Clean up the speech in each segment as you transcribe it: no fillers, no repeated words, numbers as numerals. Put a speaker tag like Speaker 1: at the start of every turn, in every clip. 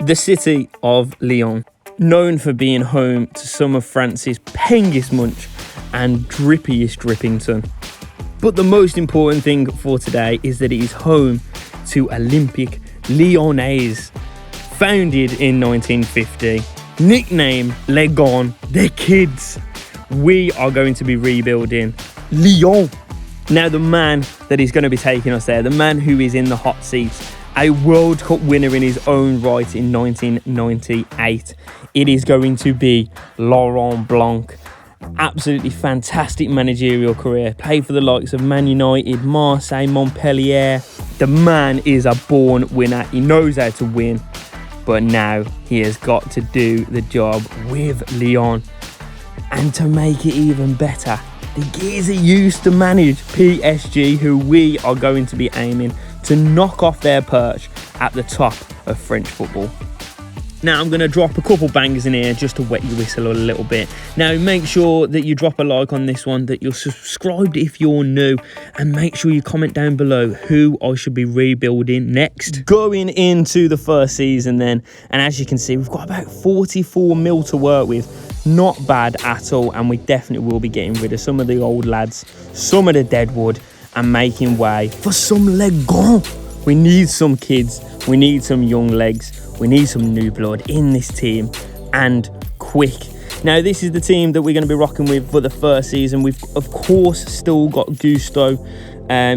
Speaker 1: The city of Lyon, known for being home to some of France's pengest munch and drippiest drippington. But the most important thing for today is that it is home to Olympique Lyonnais, founded in 1950, nicknamed Les Gons, the Kids. We are going to be rebuilding Lyon. Now, the man that is going to be taking us there, the man who is in the hot seats, a World Cup winner in his own right in 1998. It is going to be Laurent Blanc. Absolutely fantastic managerial career. Played for the likes of Man United, Marseille, Montpellier. The man is a born winner. He knows how to win. But now he has got to do the job with Lyon. And to make it even better, the geezer used to manage PSG, who we are going to be aiming to knock off their perch at the top of French football. Now, I'm going to drop a couple bangers in here just to wet your whistle a little bit. Now, make sure that you drop a like on this one, that you're subscribed if you're new, and make sure you comment down below who I should be rebuilding next. Going into the first season then, and as you can see, we've got about 44 mil to work with. Not bad at all, and we definitely will be getting rid of some of the old lads, some of the dead wood, and making way for some Les Gons. We need some kids, we need some young legs, we need some new blood in this team, and quick. Now, this is the team that we're going to be rocking with for the first season. We've, of course, still got Gusto.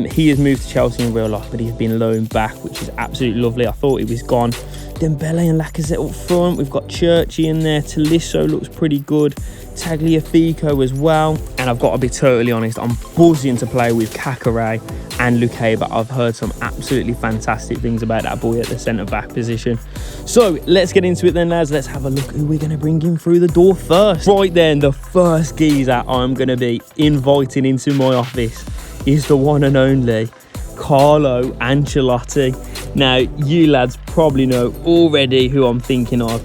Speaker 1: He has moved to Chelsea in real life, but he's been loaned back, which is absolutely lovely. I thought he was gone. Dembele and Lacazette up front. We've got Churchy in there. Tolisso looks pretty good. Tagliafico as well. And I've got to be totally honest, I'm buzzing to play with Kakare and Lukeba. I've heard some absolutely fantastic things about that boy at the centre-back position. So let's get into it then, lads. Let's have a look who we're going to bring in through the door first. Right then, the first geezer I'm going to be inviting into my office is the one and only Carlo Ancelotti. Now, you lads probably know already who I'm thinking of,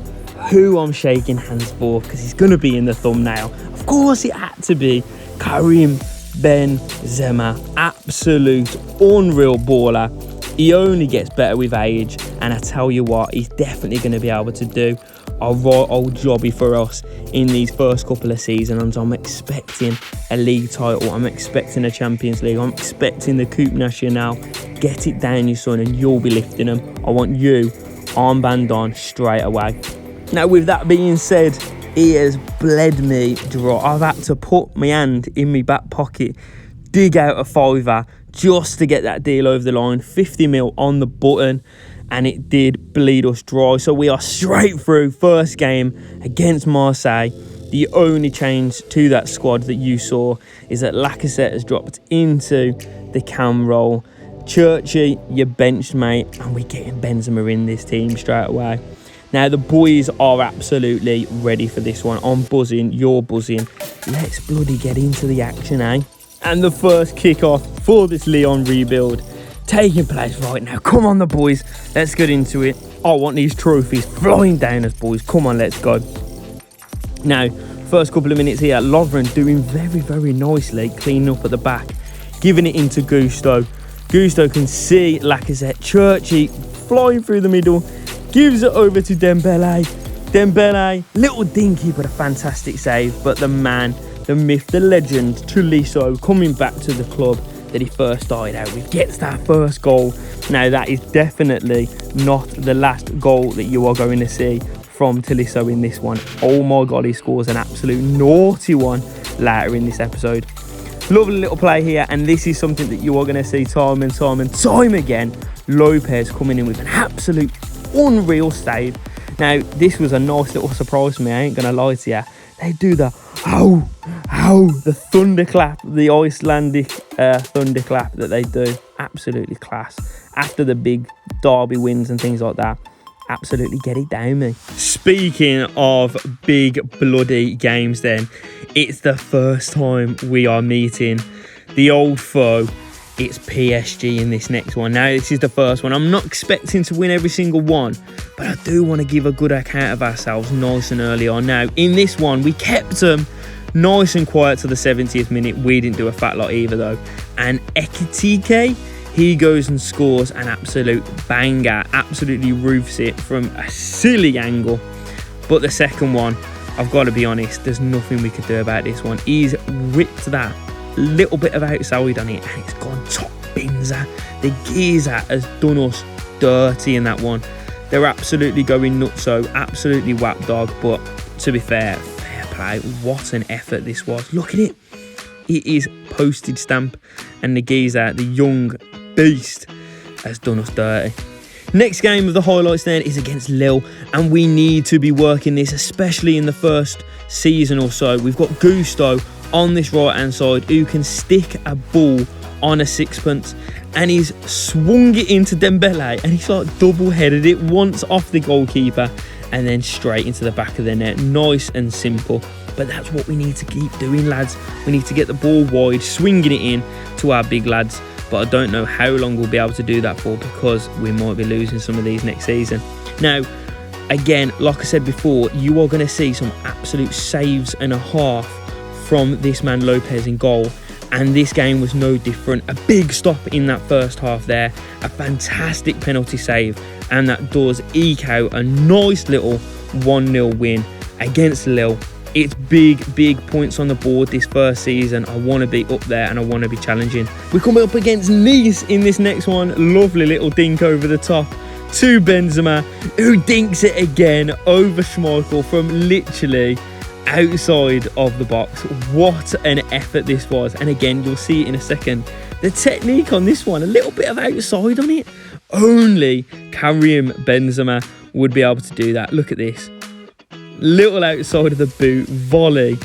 Speaker 1: who I'm shaking hands for, because he's going to be in the thumbnail. Of course, it had to be Karim Benzema. Absolute unreal baller. He only gets better with age, and I tell you what, he's definitely going to be able to do a right old jobby for us in these first couple of seasons. I'm expecting a league title, I'm expecting a Champions League, I'm expecting the Coupe Nationale. Get it down, you son, and you'll be lifting them. I want you armband on straight away. Now, with that being said, he has bled me dry. I've had to put my hand in my back pocket, dig out a fiver just to get that deal over the line. 50 mil on the button, and it did bleed us dry. So we are straight through. First game against Marseille. The only change to that squad that you saw is that Lacazette has dropped into the cam role. Churchy, you're benched, mate, and we're getting Benzema in this team straight away. Now, the boys are absolutely ready for this one. I'm buzzing, you're buzzing. Let's bloody get into the action, eh? And the first kick-off for this Lyon rebuild taking place right now. Come on, the boys. Let's get into it. I want these trophies flying down us, boys. Come on, let's go. Now, first couple of minutes here, Lovren doing very, very nicely, cleaning up at the back, giving it into Gusto. Gusto can see Lacazette. Churchy flying through the middle, gives it over to Dembele. Dembele, little dinky, but a fantastic save. But the man, the myth, the legend, Tolisso, coming back to the club that he first started out with, gets that first goal. Now, that is definitely not the last goal that you are going to see from Tolisso in this one. Oh my God, he scores an absolute naughty one later in this episode. Lovely little play here, and this is something that you are going to see time and time again. Lopez coming in with an absolute unreal save. Now, this was a nice little surprise for me, I ain't going to lie to you. They do the the thunderclap, the Icelandic thunderclap that they do. Absolutely class. After the big derby wins and things like that, absolutely get it down, me. Speaking of big bloody games then, it's the first time we are meeting the old foe. It's PSG in this next one. Now, this is the first one. I'm not expecting to win every single one, but I do want to give a good account of ourselves nice and early on. Now, in this one, we kept them nice and quiet to the 70th minute. We didn't do a fat lot either, though. And Ekitike, He goes and scores an absolute banger, absolutely roofs it from a silly angle. But the second one, I've got to be honest, there's nothing we could do about this one. He's ripped that little bit of outside on it and it's gone top binzer. The geezer has done us dirty in that one. They're absolutely going nuts, so absolutely whap dog. But to be fair play, what an effort this was. Look at it. It is postage stamp, and the geezer, the young beast, has done us dirty. Next game of the highlights then is against Lille, and we need to be working this, especially in the first season or so. We've got Gusto on this right hand side who can stick a ball on a sixpence, and he's swung it into Dembele and he's like double headed it once off the goalkeeper and then straight into the back of the net. Nice and simple. But that's what we need to keep doing, lads. We need to get the ball wide, swinging it in to our big lads. But I don't know how long we'll be able to do that for, because we might be losing some of these next season. Now, again, like I said before, you are going to see some absolute saves and a half from this man Lopez in goal. And this game was no different. A big stop in that first half there. A fantastic penalty save. And that does eke out a nice little 1-0 win against Lille. It's big points on the board this first season. I want to be up there and I want to be challenging. We're coming up against Nice in this next one. Lovely little dink over the top to Benzema, who dinks it again over Schmeichel from literally outside of the box. What an effort this was. And again, you'll see it in a second. The technique on this one, a little bit of outside on it. Only Karim Benzema would be able to do that. Look at this. Little outside of the boot, volley,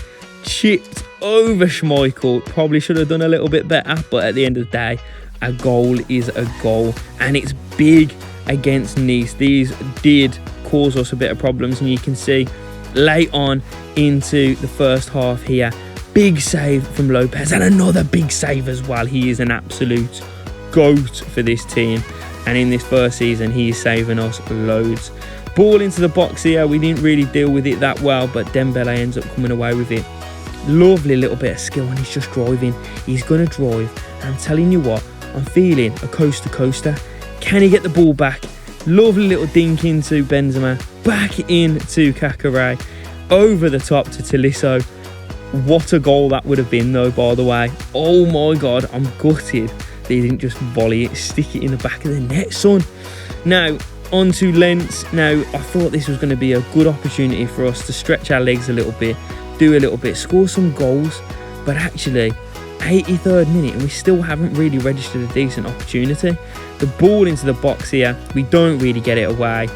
Speaker 1: chipped over Schmeichel. Probably should have done a little bit better, but at the end of the day, a goal is a goal. And it's big against Nice. These did cause us a bit of problems, and you can see late on into the first half here, big save from Lopez, and another big save as well. He is an absolute GOAT for this team, and in this first season, he is saving us loads. Ball into the box here. We didn't really deal with it that well, but Dembele ends up coming away with it. Lovely little bit of skill, and he's just driving. He's going to drive. And I'm telling you what, I'm feeling a coaster. Can he get the ball back? Lovely little dink into Benzema. Back into Kakare. Over the top to Tolisso. What a goal that would have been, though, by the way. Oh my God, I'm gutted they didn't just volley it, stick it in the back of the net, son. Now, on to Lens. Now, I thought this was going to be a good opportunity for us to stretch our legs a little bit, do a little bit, score some goals. But actually, 83rd minute, and we still haven't really registered a decent opportunity. The ball into the box here, we don't really get it away.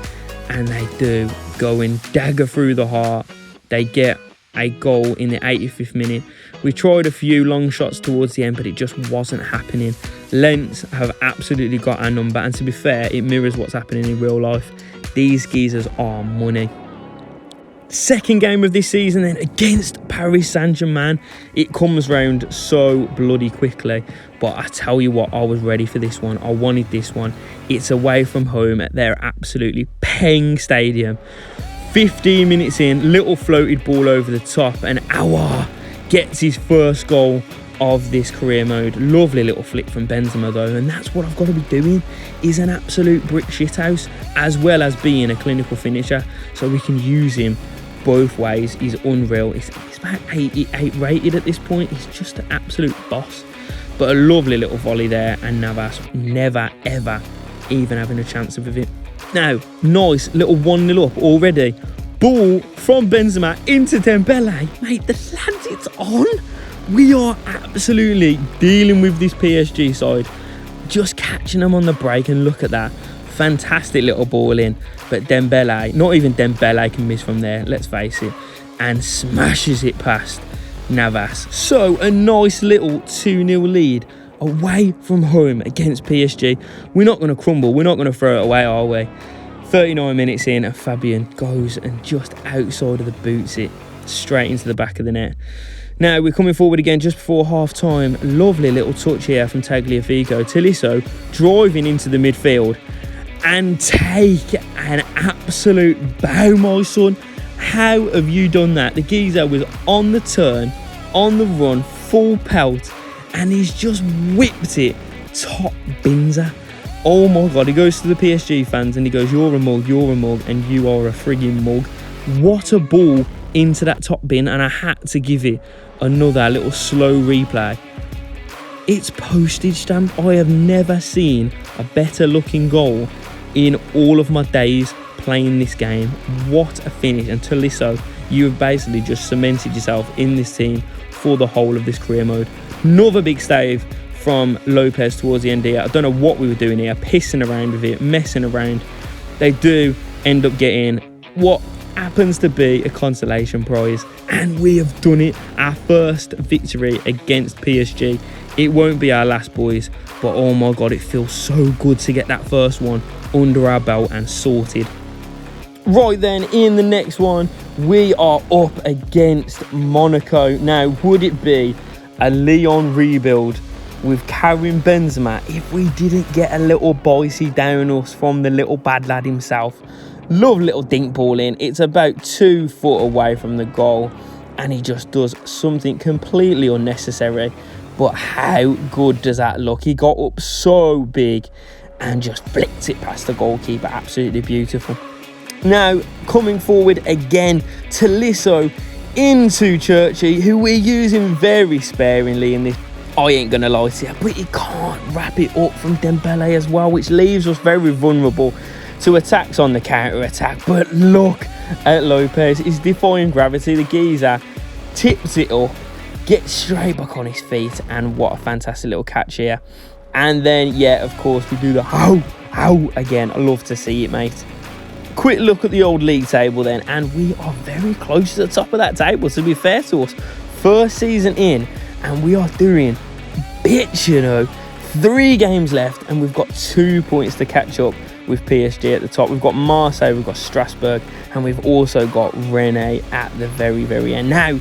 Speaker 1: And they do go and dagger through the heart. They get a goal in the 85th minute. We tried a few long shots towards the end, but it just wasn't happening. Lens have absolutely got our number, and to be fair, it mirrors what's happening in real life. These geezers are money. Second game of this season then against Paris Saint-Germain. It comes round so bloody quickly, but I tell you what, I was ready for this one. I wanted this one. It's away from home at their absolutely peng stadium. 15 minutes in, little floated ball over the top, and Aouar gets his first goal of this career mode. Lovely little flick from Benzema though, and that's what I've got to be doing. He's an absolute brick shithouse, as well as being a clinical finisher, so we can use him both ways. He's unreal. He's about 88 rated at this point. He's just an absolute boss. But a lovely little volley there, and Navas never ever even having a chance of it. Now, nice little 1-0 up already. Ball from Benzema into Dembele. Mate, the lads, it's on. We are absolutely dealing with this PSG side. Just catching them on the break, and look at that. Fantastic little ball in. But Dembele, not even Dembele can miss from there, let's face it. And smashes it past Navas. So, a nice little 2-0 lead away from home against PSG. We're not going to crumble. We're not going to throw it away, are we? 39 minutes in, and Fabian goes and just outside of the boots it straight into the back of the net. Now, we're coming forward again just before half-time. Lovely little touch here from Tagliafico. Tolisso driving into the midfield and take an absolute bow, my son. How have you done that? The geezer was on the turn, on the run, full pelt, and he's just whipped it top binzer. Oh my God, he goes to the PSG fans and he goes, you're a mug, and you are a frigging mug. What a ball into that top bin, and I had to give it another little slow replay. It's postage stamp. I have never seen a better looking goal in all of my days playing this game. What a finish. And Tolisso, you have basically just cemented yourself in this team for the whole of this career mode. Another big save from Lopez towards the end here. I don't know what we were doing here, pissing around with it, messing around. They do end up getting what happens to be a consolation prize, and we have done it. Our first victory against PSG. It won't be our last, boys, but oh my God, it feels so good to get that first one under our belt and sorted. Right then, in the next one, we are up against Monaco. Now, would it be a Lyon rebuild with Karim Benzema if we didn't get a little boicey down us from the little bad lad himself? Love little dink ball in. It's about 2 foot away from the goal, and he just does something completely unnecessary. But how good does that look? He got up so big and just flicked it past the goalkeeper. Absolutely beautiful. Now, coming forward again, Tolisso into Churchy, who we're using very sparingly in this. I ain't going to lie to you, but he can't wrap it up from Dembele as well, which leaves us very vulnerable to attacks on the counter-attack. But look at Lopez. He's defying gravity. The geezer tips it up, gets straight back on his feet, and what a fantastic little catch here. And then, yeah, of course, we do the how again. I love to see it, mate. Quick look at the old league table then, and we are very close to the top of that table, to be fair to us. First season in, and we are doing bits, you know. 3 games left, and we've got 2 points to catch up with PSG at the top. We've got Marseille, we've got Strasbourg, and we've also got Rennes at the very, very end. Now,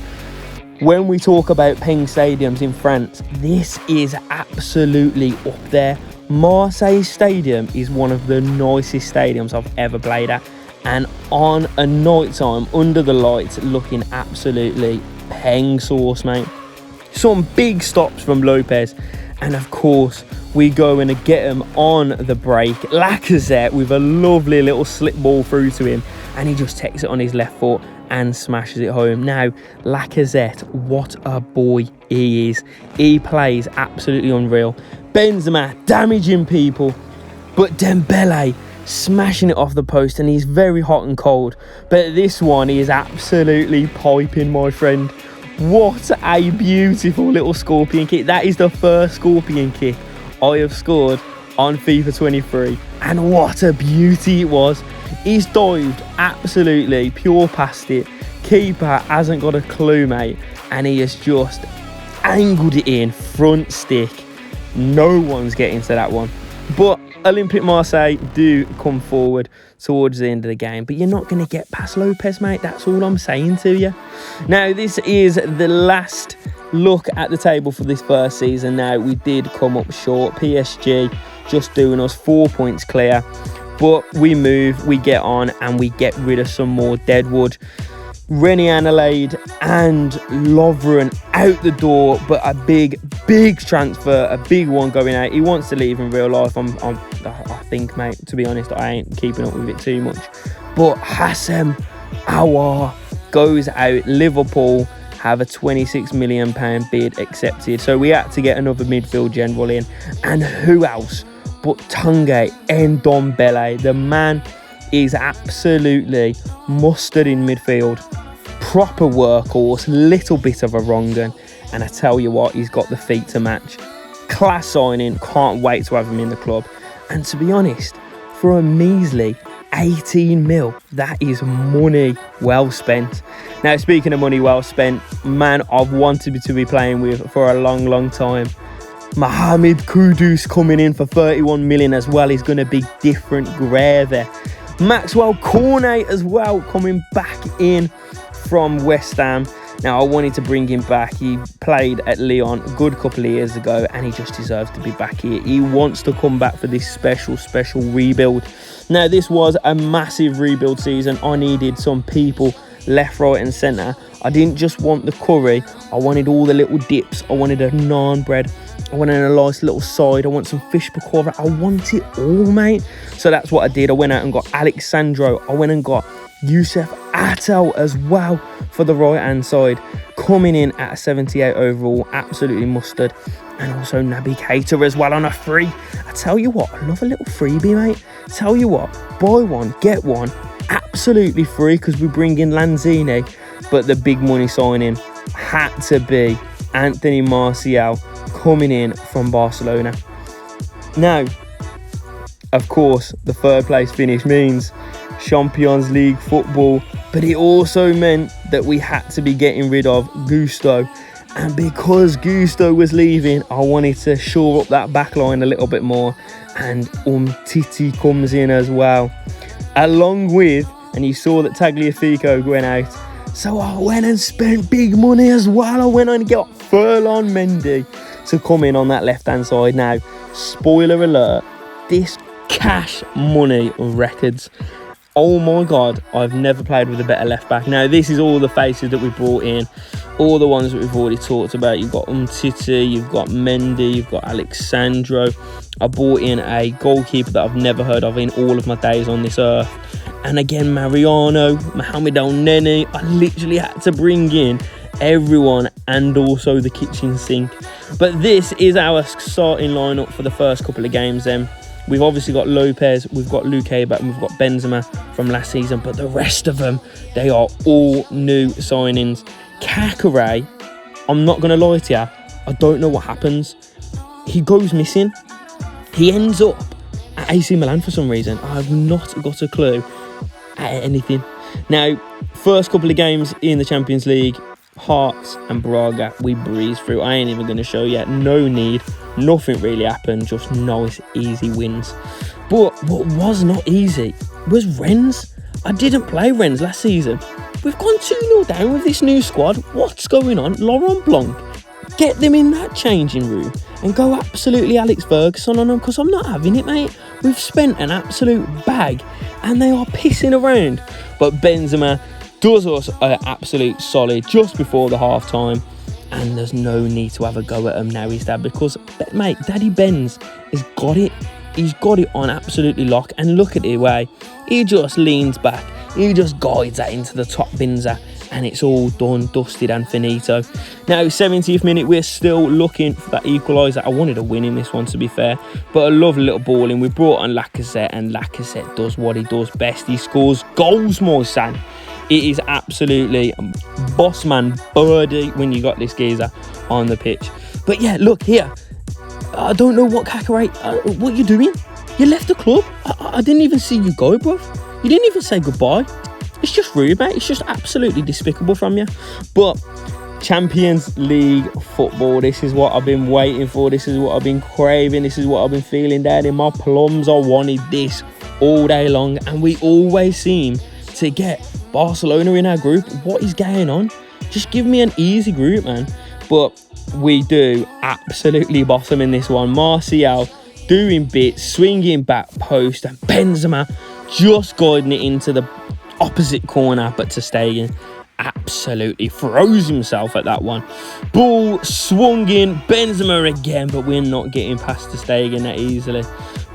Speaker 1: when we talk about Peng stadiums in France, this is absolutely up there. Marseille Stadium is one of the nicest stadiums I've ever played at, and on a night time under the lights, looking absolutely Peng sauce, mate. Some big stops from Lopez, and of course we go in and get him on the break. Lacazette with a lovely little slip ball through to him, and he just takes it on his left foot and smashes it home. Now, Lacazette, what a boy he is. He plays absolutely unreal. Benzema damaging people, but Dembele smashing it off the post, and he's very hot and cold. But this one, he is absolutely piping, my friend. What a beautiful little scorpion kick. That is the first scorpion kick I have scored on FIFA 23, and what a beauty it was. He's dived absolutely pure past it. Keeper hasn't got a clue, mate, and he has just angled it in front stick. No one's getting to that one. But Olympique Marseille do come forward towards the end of the game, but you're not going to get past Lopez, mate. That's all I'm saying to you. Now, this is the last look at the table for this first season. Now, we did come up short. PSG just doing us 4 points clear, but we move, we get on, and we get rid of some more deadwood. Rennie Adelaide and Lovren out the door, but a big transfer, a big one going out. He wants to leave in real life. I think, mate, to be honest, I ain't keeping up with it too much. But Hassem Aouar goes out. Liverpool have a £26 million bid accepted, so we had to get another midfield general in. And who else but Tanguy Ndombele? The man is absolutely mustard in midfield. Proper workhorse, little bit of a wrong un, and I tell you what, he's got the feet to match. Class signing, can't wait to have him in the club. And to be honest, for a measly 18 mil, that is money well spent. Now, speaking of money well spent, man I've wanted to be playing with for a long time. Mohamed Kudus coming in for 31 million as well. He's going to be different gravy. Maxwell Cornet as well, coming back in from West Ham. Now, I wanted to bring him back. He played at Lyon a good couple of years ago, and he just deserves to be back here. He wants to come back for this special rebuild. Now, this was a massive rebuild season. I needed some people left, right and centre. I didn't just want the curry, I wanted all the little dips. I wanted a naan bread, I wanted a nice little side, I want some fish pakora, I want it all, mate. So that's what I did. I went out and got Alexandro, I went and got Youssef Attal as well for the right hand side, coming in at a 78 overall, absolutely mustard. And also Naby Keita as well on a free. I tell you what, I love a little freebie, mate. Tell you what, buy one, get one, absolutely free, because we bring in Lanzini. But the big money signing had to be Anthony Martial, coming in from Barcelona. Now, of course, the third place finish means Champions League football, but it also meant that we had to be getting rid of Gusto. And because Gusto was leaving, I wanted to shore up that back line a little bit more. And Titi comes in as well, along with, and you saw that Tagliafico went out. So I went and spent big money as well. I went and got Ferland Mendy to come in on that left-hand side. Now, spoiler alert, this cash money records. Oh my God, I've never played with a better left back. Now, this is all the faces that we brought in, all the ones that we've already talked about. You've got Umtiti, you've got Mendy, you've got Alexandro. I brought in a goalkeeper that I've never heard of in all of my days on this earth. And again, Mariano, Mohamed El Neni. I literally had to bring in everyone and also the kitchen sink. But this is our starting lineup for the first couple of games then. We've obviously got Lopez, we've got Luque, and we've got Benzema from last season, but the rest of them, they are all new signings. Kakare, I'm not going to lie to you, I don't know what happens. He goes missing. He ends up at AC Milan for some reason. I've not got a clue at anything. Now, first couple of games in the Champions League, Hearts and Braga, we breezed through. I ain't even going to show you. No need. Nothing really happened. Just nice, easy wins. But what was not easy was Rennes. I didn't play Rennes last season. We've gone 2-0 down with this new squad. What's going on? Laurent Blanc, get them in that changing room and go absolutely Alex Ferguson on them, because I'm not having it, mate. We've spent an absolute bag and they are pissing around. But Benzema does us an absolute solid just before the half time, and there's no need to have a go at him now, is there? Because, mate, Daddy Benz has got it. He's got it on absolutely lock. And look at the way he just leans back, he just guides that into the top binzer, and it's all done, dusted and finito. Now, 70th minute, we're still looking for that equaliser. I wanted a win in this one, to be fair, but a lovely little ball in. We brought on Lacazette, and Lacazette does what he does best. He scores goals, my son. It is absolutely boss man birdie when you got this geezer on the pitch. But yeah, look here. I don't know what Kakare, what you doing? You left the club. I didn't even see you go, bro. You didn't even say goodbye. It's just rude, mate. It's just absolutely despicable from you. But Champions League football, this is what I've been waiting for. This is what I've been craving. This is what I've been feeling down in my plums. I wanted this all day long, and we always seem to get Barcelona in our group. What is going on? Just give me an easy group, man. But we do absolutely bottom in this one. Martial doing bits, swinging back post, and Benzema just guiding it into the opposite corner, but ter Stegen absolutely froze himself at that one. Ball swung in, Benzema again, but we're not getting past ter Stegen that easily.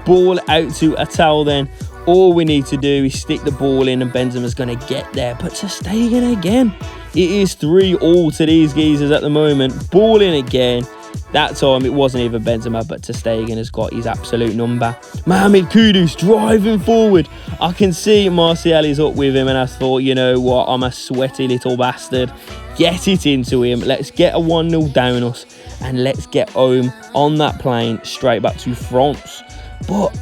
Speaker 1: Ball out to Attal then. All we need to do is stick the ball in and Benzema's going to get there. But ter Stegen again. It is 3-3 to these geezers at the moment. Ball in again. That time it wasn't even Benzema, but ter Stegen has got his absolute number. Mohamed Kudus driving forward. I can see Martial is up with him, and I thought, you know what, I'm a sweaty little bastard. Get it into him. Let's get a 1-0 down us, and let's get home on that plane straight back to France. But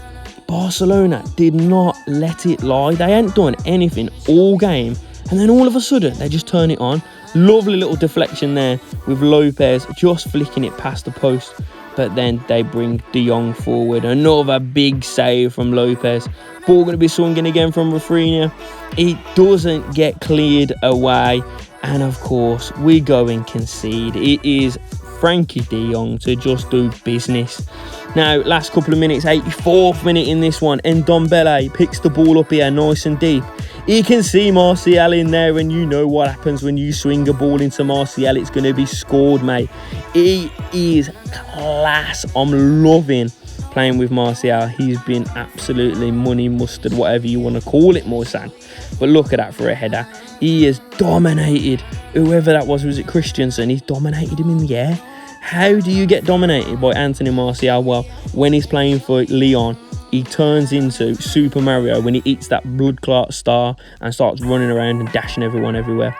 Speaker 1: Barcelona did not let it lie. They hadn't done anything all game, and then all of a sudden they just turn it on. Lovely little deflection there with Lopez just flicking it past the post, but then they bring De Jong forward. Another big save from Lopez. Ball going to be swung in again from Rafinha. It doesn't get cleared away, and of course we go and concede. It is Frankie de Jong to just do business. Now, last couple of minutes, 84th minute in this one, and Ndombele picks the ball up here nice and deep. He can see Martial in there, and you know what happens when you swing a ball into Martial. It's going to be scored, mate. He is class. I'm loving playing with Martial. He's been absolutely money mustard, whatever you want to call it, Morsan. But look at that for a header. He has dominated whoever that was it Christensen? He's dominated him in the air. How do you get dominated by Anthony Martial? Well, when he's playing for Lyon, he turns into Super Mario when he eats that blood clot star and starts running around and dashing everyone everywhere.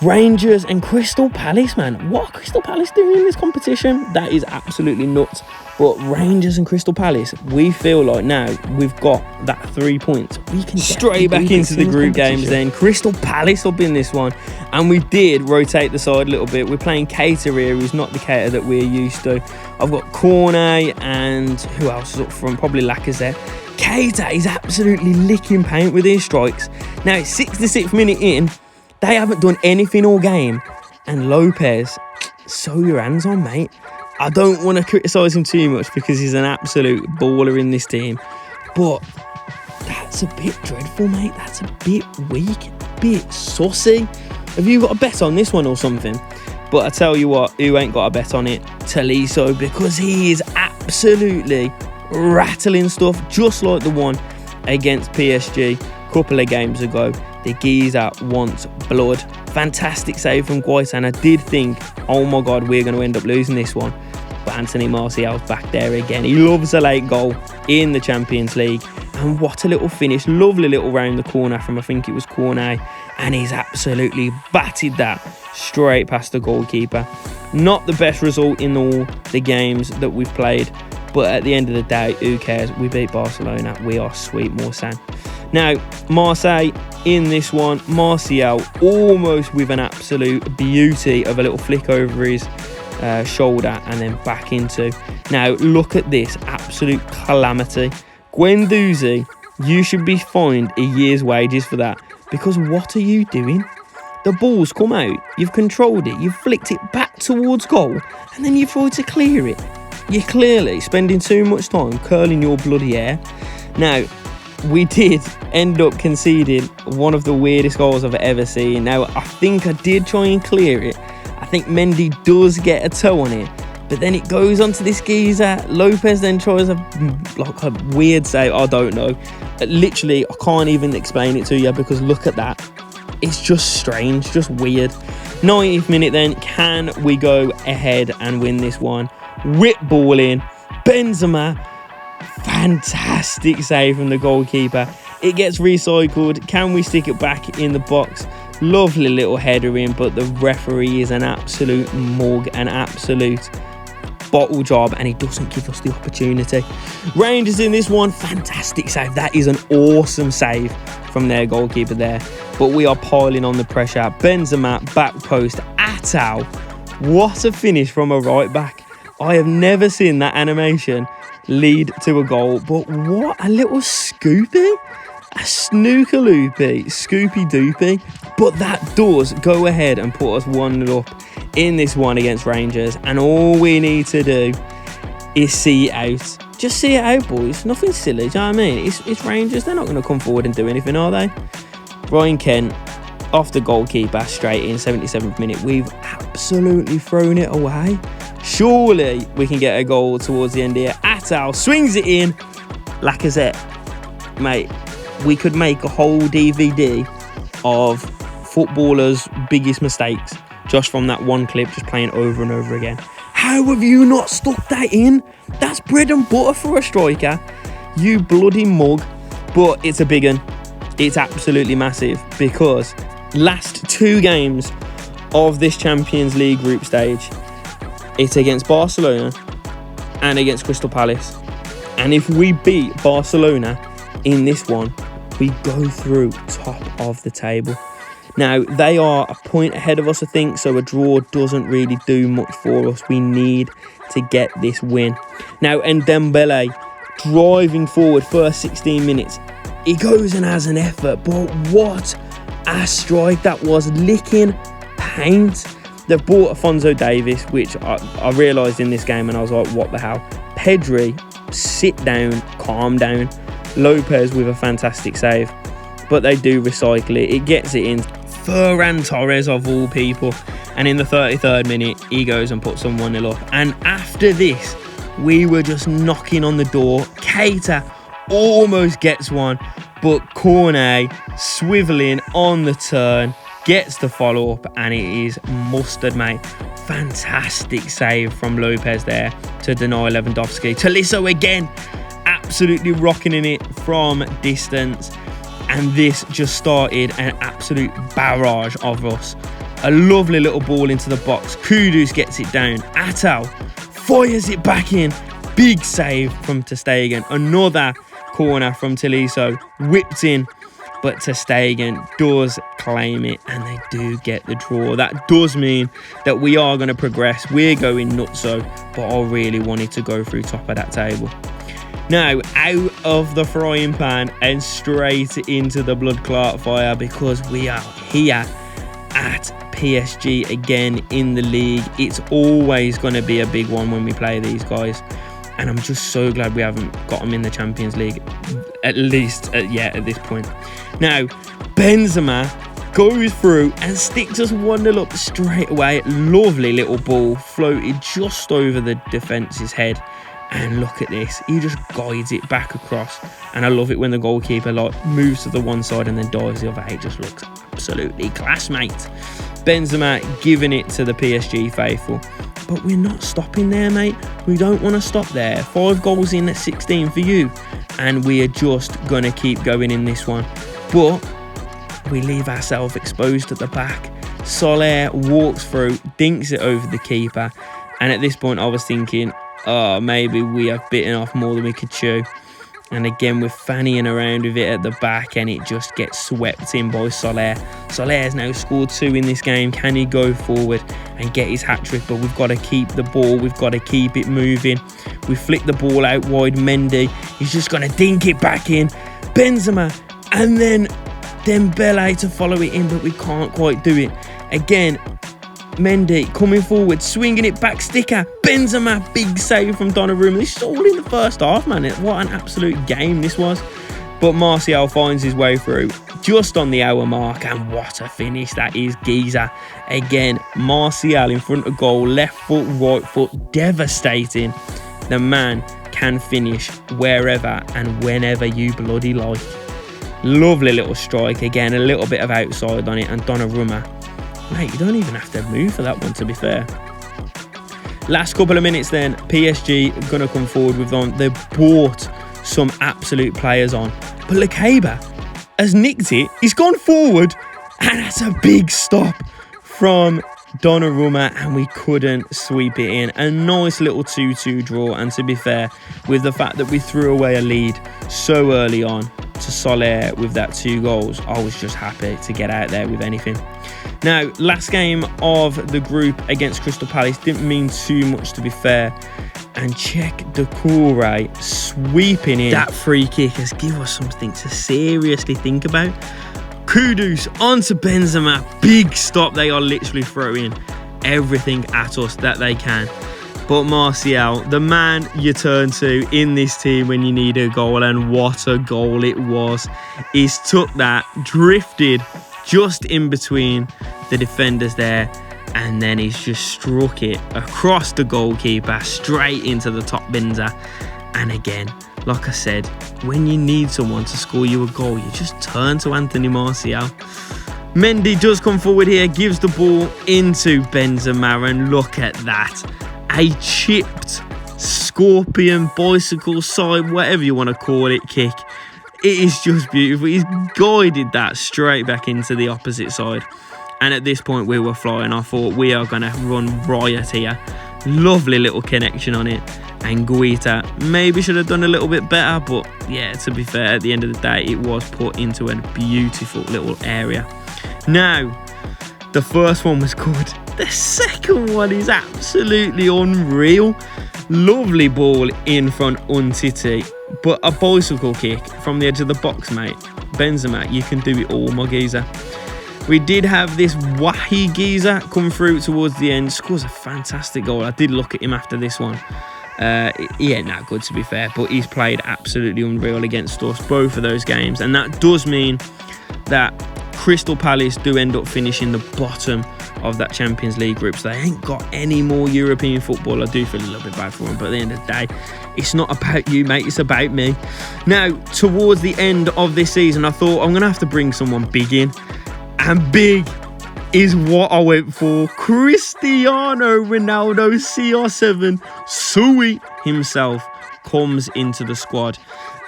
Speaker 1: Rangers and Crystal Palace, man. What are Crystal Palace doing in this competition? That is absolutely nuts. But Rangers and Crystal Palace, we feel like now we've got that 3 points. We can straight back into the group games then. Crystal Palace up in this one. And we did rotate the side a little bit. We're playing Keita here, who's not the Keita that we're used to. I've got Cornet and who else is up front? Probably Lacazette. Keita is absolutely licking paint with his strikes. Now it's 66th minute in. They haven't done anything all game. And Lopez, sew your hands on, mate. I don't want to criticise him too much because he's an absolute baller in this team. But that's a bit dreadful, mate. That's a bit weak, a bit sussy. Have you got a bet on this one or something? But I tell you what, who ain't got a bet on it? Tolisso, because he is absolutely rattling stuff just like the one against PSG a couple of games ago. The geezer wants blood. Fantastic save from Guaita, and I did think, oh my God, we're going to end up losing this one. But Anthony Martial's back there again. He loves a late goal in the Champions League. And what a little finish. Lovely little round the corner from, I think it was Cornet. And he's absolutely batted that straight past the goalkeeper. Not the best result in all the games that we've played. But at the end of the day, who cares? We beat Barcelona. We are sweet, Morsan. Now, Marseille in this one. Martial almost with an absolute beauty of a little flick over his shoulder and then back into. Now, look at this. Absolute calamity. Guendouzi, you should be fined a year's wages for that. Because what are you doing? The ball's come out. You've controlled it. You've flicked it back towards goal. And then you've tried to clear it. You're clearly spending too much time curling your bloody hair. Now, we did end up conceding one of the weirdest goals I've ever seen. Now, I think I did try and clear it. I think Mendy does get a toe on it. But then it goes onto this geezer. Lopez then tries a weird save. I don't know. Literally, I can't even explain it to you because look at that. It's just strange, just weird. 90th minute then. Can we go ahead and win this one? Whip ball in. Benzema. Fantastic save from the goalkeeper. It gets recycled. Can we stick it back in the box? Lovely little header in, but the referee is an absolute mug, an absolute bottle job, and he doesn't give us the opportunity. Rangers in this one, fantastic save. That is an awesome save from their goalkeeper there. But we are piling on the pressure. Benzema, back post, Attal. What a finish from a right back. I have never seen that animation lead to a goal, but what a little scoopy. A snooker-loopy, scoopy-doopy. But that does go ahead and put us 1-0 up in this one against Rangers. And all we need to do is see it out. Just see it out, boys. Nothing silly, do you know what I mean? It's Rangers. They're not going to come forward and do anything, are they? Ryan Kent, off the goalkeeper, straight in, 77th minute. We've absolutely thrown it away. Surely we can get a goal towards the end here. Attal swings it in. Lacazette. Mate, we could make a whole DVD of footballers' biggest mistakes just from that one clip, just playing over and over again. How have you not stuck that in? That's bread and butter for a striker. You bloody mug. But it's a big one. It's absolutely massive because last two games of this Champions League group stage, it's against Barcelona and against Crystal Palace. And if we beat Barcelona in this one, we go through top of the table. Now, they are a point ahead of us, I think, so a draw doesn't really do much for us. We need to get this win. Now, Ndombele driving forward first 16 minutes. He goes and has an effort, but what a strike that was. Licking paint. They've bought Afonso Davies, which I realised in this game, and I was like, what the hell? Pedri, sit down, calm down. Lopez with a fantastic save, but they do recycle it. It gets it in. Ferran Torres, of all people, and in the 33rd minute, he goes and puts them 1-0 up. And after this, we were just knocking on the door. Keita almost gets one, but Cornet swiveling on the turn, gets the follow-up, and it is mustard, mate. Fantastic save from Lopez there to deny Lewandowski. Tolisso again, absolutely rocking in it from distance. And this just started an absolute barrage of us. A lovely little ball into the box. Kudus gets it down. Attal fires it back in. Big save from ter Stegen. Another corner from Tolisso. Whipped in. But ter Stegen does claim it, and they do get the draw. That does mean that we are going to progress. We're going nutso, but I really wanted to go through top of that table. Now, out of the frying pan and straight into the blood clot fire, because we are here at PSG again in the league. It's always going to be a big one when we play these guys. And I'm just so glad we haven't got them in the Champions League, at least yet at this point. Now, Benzema goes through and sticks us 1-0 up straight away. Lovely little ball, floated just over the defence's head. And look at this, he just guides it back across. And I love it when the goalkeeper moves to the one side and then dives the other. It just looks absolutely class, mate. Benzema giving it to the PSG faithful. But we're not stopping there, mate. We don't want to stop there. 5 goals in at 16 for you. And we are just going to keep going in this one. But we leave ourselves exposed at the back. Soler walks through, dinks it over the keeper. And at this point, I was thinking, oh, maybe we have bitten off more than we could chew. And again, we're fannying around with it at the back, and it just gets swept in by Soler. Soler has now scored 2 in this game. Can he go forward and get his hat-trick? But we've got to keep the ball. We've got to keep it moving. We flick the ball out wide. Mendy, he's just going to dink it back in. Benzema, and then Dembele to follow it in, but we can't quite do it. Again, Mendy coming forward, swinging it back, sticker. Benzema, big save from Donnarumma. This is all in the first half, man. What an absolute game this was. But Martial finds his way through just on the hour mark, and what a finish that is. Giza again, Martial in front of goal, left foot, right foot, devastating. The man can finish wherever and whenever you bloody like. Lovely little strike again, a little bit of outside on it, and Donnarumma, mate, you don't even have to move for that one, to be fair. Last couple of minutes then, PSG are going to come forward with them. They've bought some absolute players on. But Lacaba has nicked it. He's gone forward, and that's a big stop from Donnarumma, and we couldn't sweep it in. A nice little 2-2 draw, and to be fair, with the fact that we threw away a lead so early on to Soler with that 2 goals, I was just happy to get out there with anything. Now, last game of the group against Crystal Palace didn't mean too much, to be fair. And check Doucouré sweeping in. That free kick has given us something to seriously think about. Kudus onto Benzema. Big stop. They are literally throwing everything at us that they can. But Martial, the man you turn to in this team when you need a goal, and what a goal it was. He's took that, drifted just in between the defenders there, and then he's just struck it across the goalkeeper straight into the top bins. And again, like I said, when you need someone to score you a goal, you just turn to Anthony Martial. Mendy does come forward here, gives the ball into Benzema, and look at that. A chipped scorpion, bicycle, side, whatever you want to call it, kick. It is just beautiful. He's guided that straight back into the opposite side. And at this point, we were flying. I thought, we are going to run riot here. Lovely little connection on it. And Guita maybe should have done a little bit better. But yeah, to be fair, at the end of the day, it was put into a beautiful little area. Now, the first one was good. The second one is absolutely unreal. Lovely ball in front, Untiti. But a bicycle kick from the edge of the box, mate. Benzema, you can do it all, my geezer. We did have this Wahi geezer come through towards the end, scores a fantastic goal. I did look at him after this one. He ain't that good, to be fair, but he's played absolutely unreal against us, both of those games. And that does mean that Crystal Palace do end up finishing the bottom of that Champions League group, so they ain't got any more European football. I do feel a little bit bad for them, but at the end of the day, it's not about you, mate, it's about me. Now, towards the end of this season, I thought I'm going to have to bring someone big in, and big is what I went for. Cristiano Ronaldo, CR7, Sui himself, comes into the squad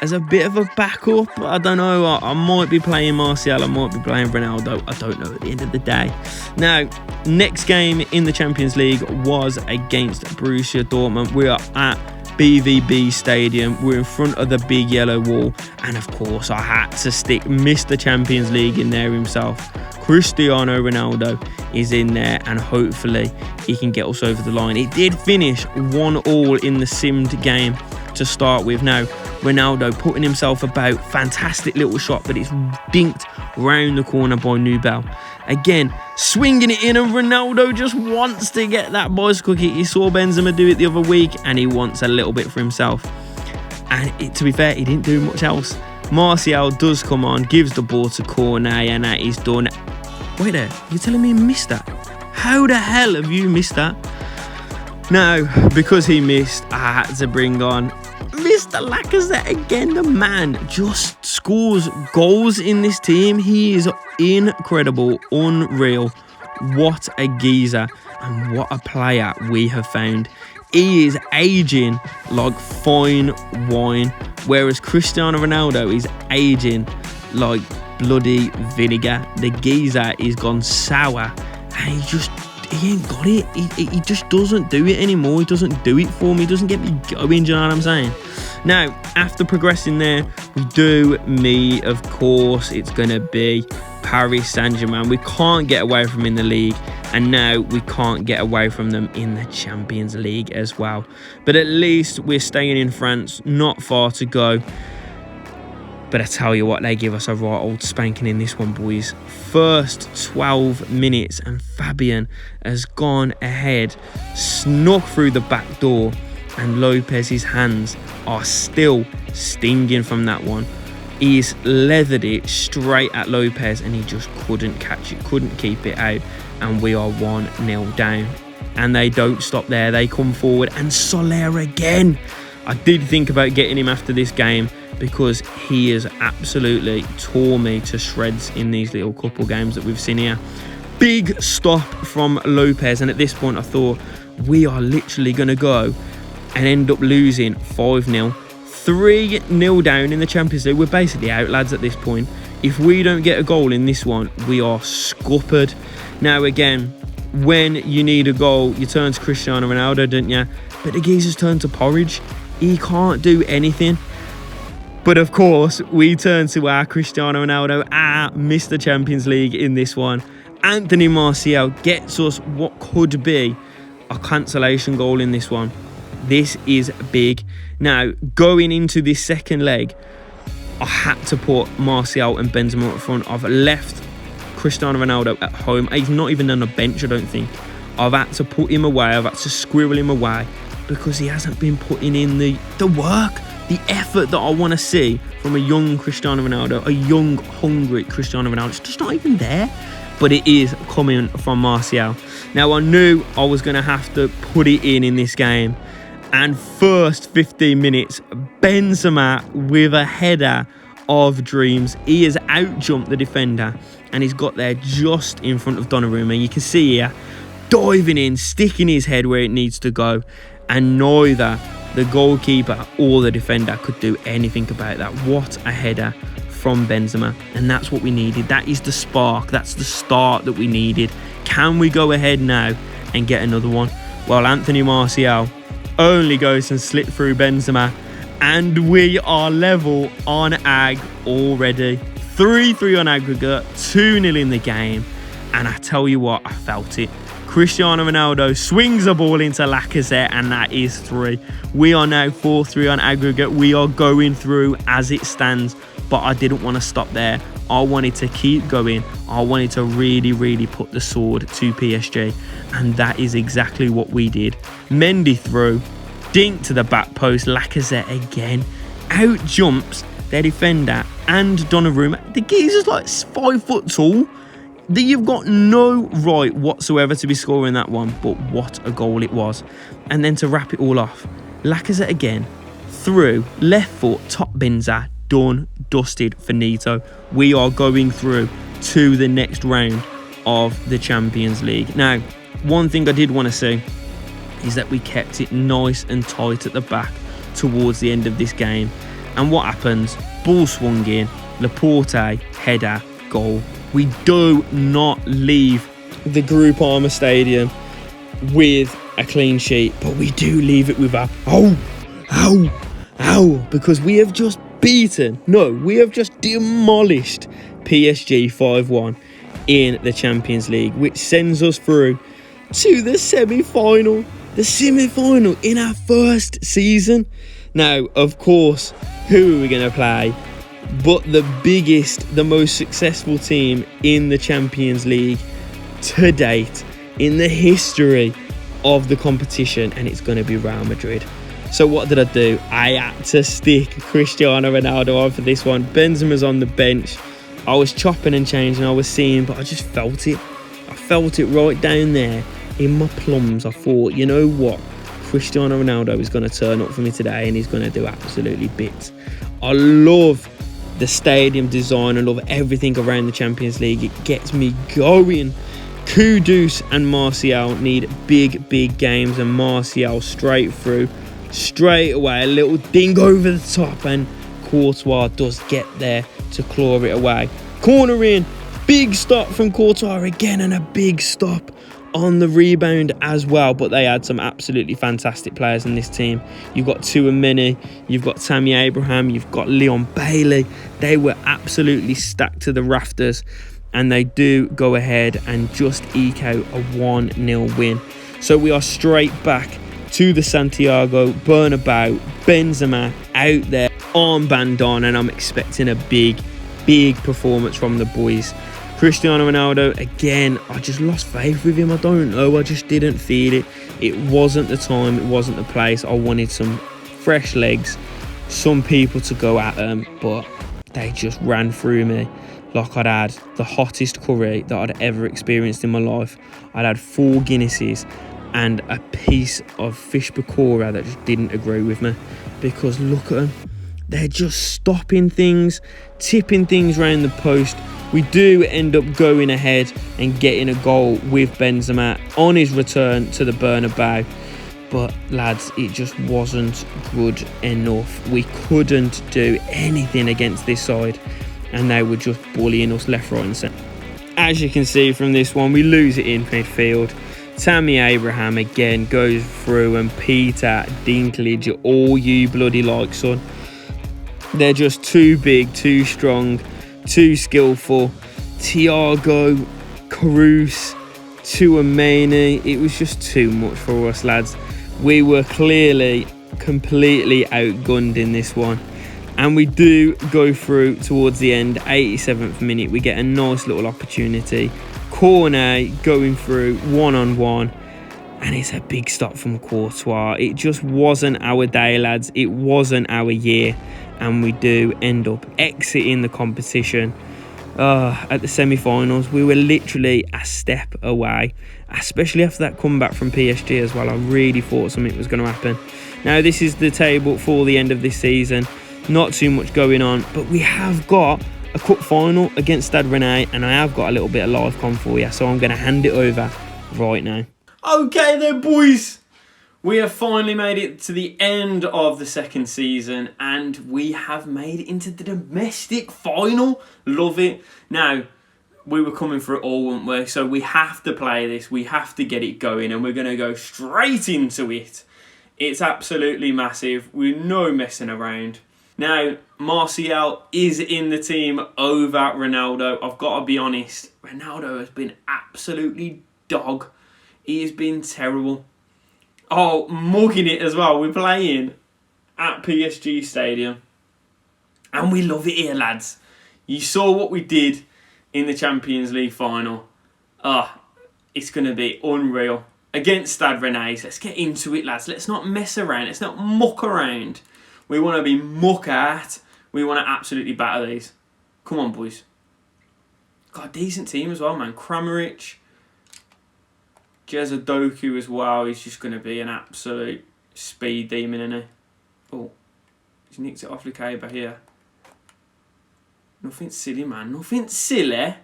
Speaker 1: as a bit of a backup. I don't know, I might be playing Martial, I might be playing Ronaldo, I don't know at the end of the day. Now, next game in the Champions League was against Borussia Dortmund. We are at BVB Stadium, we're in front of the big yellow wall, and of course I had to stick Mr. Champions League in there himself. Cristiano Ronaldo is in there, and hopefully he can get us over the line. It did finish 1-1 in the simmed game to start with. Now, Ronaldo putting himself about, fantastic little shot, but it's dinked round the corner by Nubel. Again, swinging it in, and Ronaldo just wants to get that bicycle kick. He saw Benzema do it the other week, and he wants a little bit for himself. And to be fair, he didn't do much else. Martial does come on, gives the ball to Cornet, and that is done. Wait there, you're telling me he missed that? How the hell have you missed that? Now, because he missed, I had to bring on Mr. Lacazette again. The man just scores goals in this team. He is incredible, unreal. What a geezer, and what a player we have found. He is aging like fine wine, whereas Cristiano Ronaldo is aging like bloody vinegar. The geezer is gone sour, and he ain't got it. He just doesn't do it anymore. He doesn't do it for me. He doesn't get me going, do you know what I'm saying? Now, after progressing there, we do meet, of course, it's going to be Paris Saint-Germain. We can't get away from in the league, and now we can't get away from them in the Champions League as well. But at least we're staying in France, not far to go. But I tell you what, they give us a right old spanking in this one, boys. First 12 minutes, and Fabian has gone ahead, snuck through the back door, and Lopez's hands are still stinging from that one. He's leathered it straight at Lopez, and he just couldn't catch it, couldn't keep it out, and we are 1-0 down. And they don't stop there, they come forward, and Soler again. I did think about getting him after this game, because he has absolutely tore me to shreds in these little couple games that we've seen here. Big stop from Lopez, and at this point I thought we are literally going to go and end up losing 5-0. 3-0 down in the Champions League. We're basically out, lads, at this point. If we don't get a goal in this one, we are scuppered. Now, again, when you need a goal, you turn to Cristiano Ronaldo, don't you? But the geezer's turned to porridge. He can't do anything. But of course, we turn to our Cristiano Ronaldo, our Mr. Champions League in this one. Anthony Martial gets us what could be a cancellation goal in this one. This is big. Now, going into this second leg, I had to put Martial and Benzema up front. I've left Cristiano Ronaldo at home. He's not even on the bench, I don't think. I've had to put him away. I've had to squirrel him away because he hasn't been putting in the work, the effort that I want to see from a young Cristiano Ronaldo, a young, hungry Cristiano Ronaldo. It's just not even there. But it is coming from Martial. Now, I knew I was going to have to put it in this game. And first 15 minutes, Benzema with a header of dreams. He has out-jumped the defender, and he's got there just in front of Donnarumma. You can see here, diving in, sticking his head where it needs to go. And neither the goalkeeper or the defender could do anything about that. What a header from Benzema. And that's what we needed. That is the spark. That's the start that we needed. Can we go ahead now and get another one? Well, Anthony Martial only goes and slip through Benzema, and we are level on ag already. 3-3 on aggregate, 2-0 in the game, and I tell you what, I felt it. Cristiano Ronaldo swings the ball into Lacazette, and that is 3. We are now 4-3 on aggregate. We are going through as it stands, but I didn't want to stop there. I wanted to keep going. I wanted to really, really put the sword to PSG. And that is exactly what we did. Mendy through, dink to the back post, Lacazette again. Out jumps their defender and Donnarumma. The geezer's like 5 foot tall. You've got no right whatsoever to be scoring that one, but what a goal it was. And then to wrap it all off, Lacazette again, through, left foot, top binzer, done, dusted, finito. We are going through to the next round of the Champions League. Now, one thing I did want to say is that we kept it nice and tight at the back towards the end of this game. And what happens? Ball swung in, Laporte, header, goal. We do not leave the Groupama Stadium with a clean sheet, but we do leave it with a because we have just we have just demolished PSG 5-1 in the Champions League, which sends us through to the semi-final. The semi-final in our first season. Now, of course, who are we going to play but the biggest, the most successful team in the Champions League to date in the history of the competition, and it's going to be Real Madrid. So what did I do? I had to stick Cristiano Ronaldo on for this one. Benzema's on the bench. I was chopping and changing, I was seeing, but I just felt it. I felt it right down there in my plums. I thought, you know what? Cristiano Ronaldo is going to turn up for me today, and he's going to do absolutely bits. I love the stadium design. I love everything around the Champions League. It gets me going. Kudus and Martial need big games, and Martial straight through, straight away, a little ding over the top, and Courtois does get there to claw it away. Corner in, big stop from Courtois again, and a big stop on the rebound as well. But they had some absolutely fantastic players in this team. You've got Tchouaméni, you've got Tammy Abraham, you've got Leon Bailey. They were absolutely stacked to the rafters, and they do go ahead and just eke out a 1-0 win. So we are straight back to the Santiago Bernabeu. Benzema out there, armband on, and I'm expecting a big performance from the boys. Cristiano Ronaldo, again, I just lost faith with him. I don't know, I just didn't feel it. It wasn't the time, it wasn't the place. I wanted some fresh legs, some people to go at them, but they just ran through me like I'd had the hottest curry that I'd ever experienced in my life. I'd had 4 Guinnesses and a piece of fish pakora that just didn't agree with me, because look at them. They're just stopping things, tipping things around the post. We do end up going ahead and getting a goal with Benzema on his return to the Bernabeu. But lads, it just wasn't good enough. We couldn't do anything against this side, and they were just bullying us left, right and centre. As you can see from this one, we lose it in midfield. Tammy Abraham again goes through, and Peter Dinklage, all you bloody like, son. They're just too big, too strong, too skillful. Thiago, Kroos, Tchouaméni, it was just too much for us, lads. We were clearly completely outgunned in this one, and we do go through towards the end. 87th minute, we get a nice little opportunity. Corner going through one-on-one, and it's a big stop from Courtois. It just wasn't our day, lads. It wasn't our year, and we do end up exiting the competition. At the semi-finals, we were literally a step away, especially after that comeback from PSG as well. I really thought something was going to happen. Now, this is the table for the end of this season. Not too much going on, but we have got a cup final against Stade Rennais, and I have got a little bit of live com for you, so I'm going to hand it over right now. Okay then, boys. We have finally made it to the end of the second season, and we have made it into the domestic final. Love it. Now, we were coming for it all, weren't we? So we have to play this. We have to get it going, and we're going to go straight into it. It's absolutely massive. We're no messing around. Now, Martial is in the team over Ronaldo. I've got to be honest, Ronaldo has been absolutely dog. He has been terrible. Oh, mugging it as well. We're playing at PSG Stadium, and we love it here, lads. You saw what we did in the Champions League final. It's going to be unreal. Against Stade Rennais. Let's get into it, lads. Let's not mess around. Let's not muck around. We want to be muck at. We want to absolutely batter these. Come on, boys. Got a decent team as well, man. Kramaric. Jezadoku as well. He's just going to be an absolute speed demon, isn't he? Oh. He's nicked it off Lukeba here. Nothing silly, man. Nothing silly.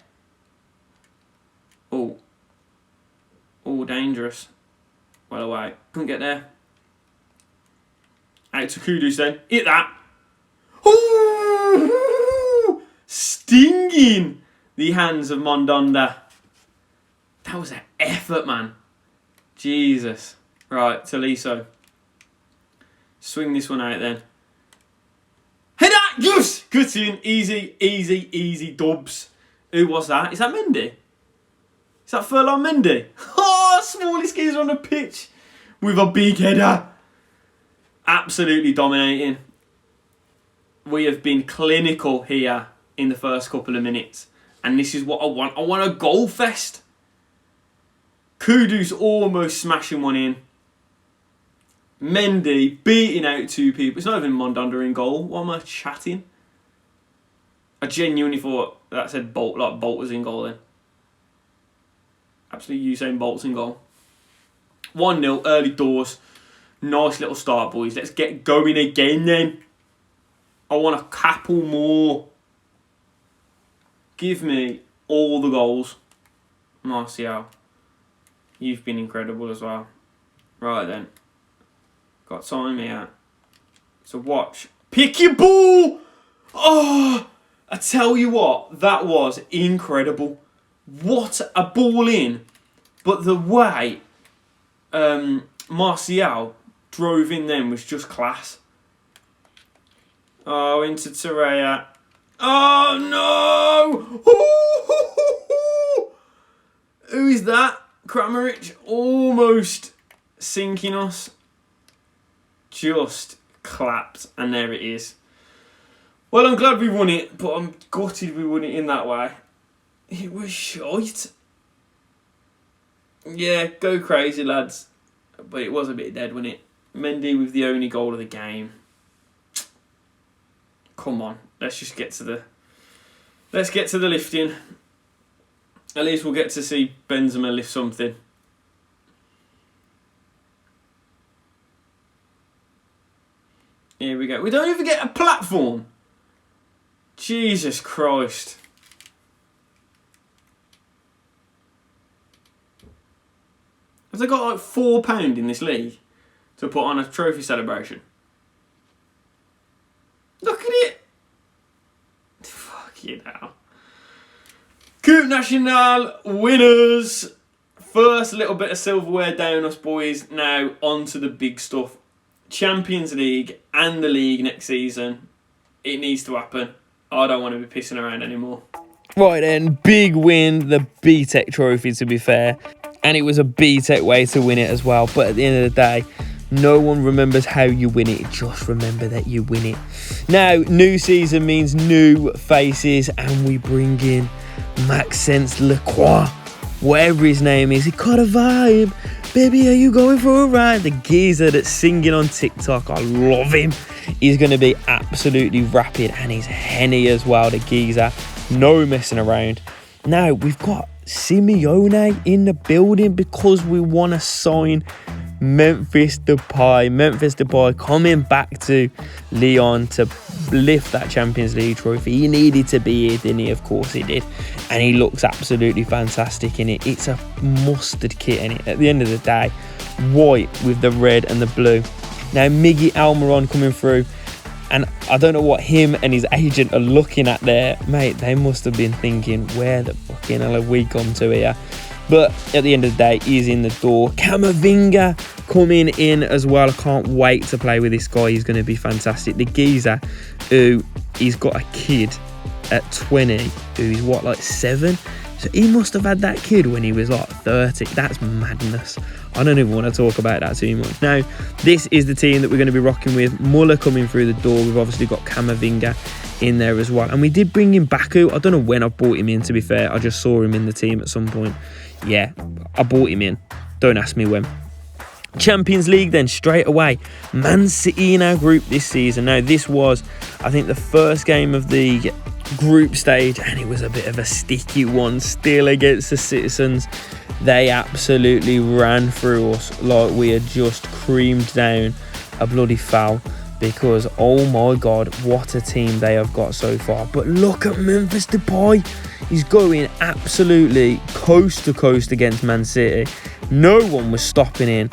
Speaker 1: Oh. Oh, dangerous. Well away. Couldn't get there. Out to Kudus then. Hit that. Ooh! Stinging the hands of Mondonda. That was an effort, man. Jesus. Right, Tolisso. Swing this one out then. Hit that! Yes! Good in. Easy, easy, easy dubs. Who was that? Is that Mendy? Is that Furlong Mendy? Oh, smallest geezer on the pitch with a big header. Absolutely dominating. We have been clinical here in the first couple of minutes. And this is what I want. I want a goal fest. Kudus almost smashing one in. Mendy beating out two people. It's not even Mondonda in goal. What am I chatting? I genuinely thought that said Bolt, like Bolt was in goal then. Absolutely Usain Bolt's in goal. 1-0, early doors. Nice little start, boys. Let's get going again then. I want a couple more. Give me all the goals. Martial. You've been incredible as well. Right then. Got time here. So watch. Pick your ball! Oh! I tell you what, that was incredible. What a ball in. But the way Martial drove in then was just class. Oh, into Torreira. Oh, no! Who is that? Kramaric almost sinking us. Just clapped. And there it is. Well, I'm glad we won it, but I'm gutted we won it in that way. It was shite. Yeah, go crazy, lads. But it was a bit dead, wasn't it? Mendy with the only goal of the game. Come on, let's get to the lifting. At least we'll get to see Benzema lift something. Here we go. We don't even get a platform. Jesus Christ. Have they got like £4 in this league to put on a trophy celebration? Look at it. Fuck you now. Coupe Nationale winners. First little bit of silverware down us, boys. Now on to the big stuff. Champions League and the league next season. It needs to happen. I don't want to be pissing around anymore. Right then, big win, the BTEC trophy to be fair. And it was a BTEC way to win it as well. But at the end of the day, no one remembers how you win it. Just remember that you win it. Now, new season means new faces. And we bring in Maxence Lacroix. Whatever his name is. He got a vibe. Baby, are you going for a ride? The geezer that's singing on TikTok. I love him. He's going to be absolutely rapid. And he's henny as well, the geezer. No messing around. Now, we've got Simeone in the building because we want to sign Memphis Depay. Memphis Depay coming back to Lyon to lift that Champions League trophy. He needed to be here, didn't he? Of course he did. And he looks absolutely fantastic in it. It's a mustard kit in it. At the end of the day, white with the red and the blue. Now, Miggy Almiron coming through. And I don't know what him and his agent are looking at there. Mate, they must have been thinking, where the fucking hell have we come to here? But at the end of the day, he's in the door. Camavinga coming in as well. I can't wait to play with this guy. He's going to be fantastic. The geezer, who he's got a kid at 20, who's what, like 7? So he must have had that kid when he was like 30. That's madness. I don't even want to talk about that too much. Now, this is the team that we're going to be rocking with. Muller coming through the door. We've obviously got Camavinga in there as well. And we did bring in Baku. I don't know when I bought him in, to be fair. I just saw him in the team at some point. Yeah, I bought him in. Don't ask me when. Champions League then, straight away. Man City in our group this season. Now, this was, I think, the first game of the group stage, and it was a bit of a sticky one still against the Citizens. They absolutely ran through us like we had just creamed down a bloody foul, because, oh my God, what a team they have got so far. But look at Memphis Depay. He's going absolutely coast to coast against Man City. No one was stopping him,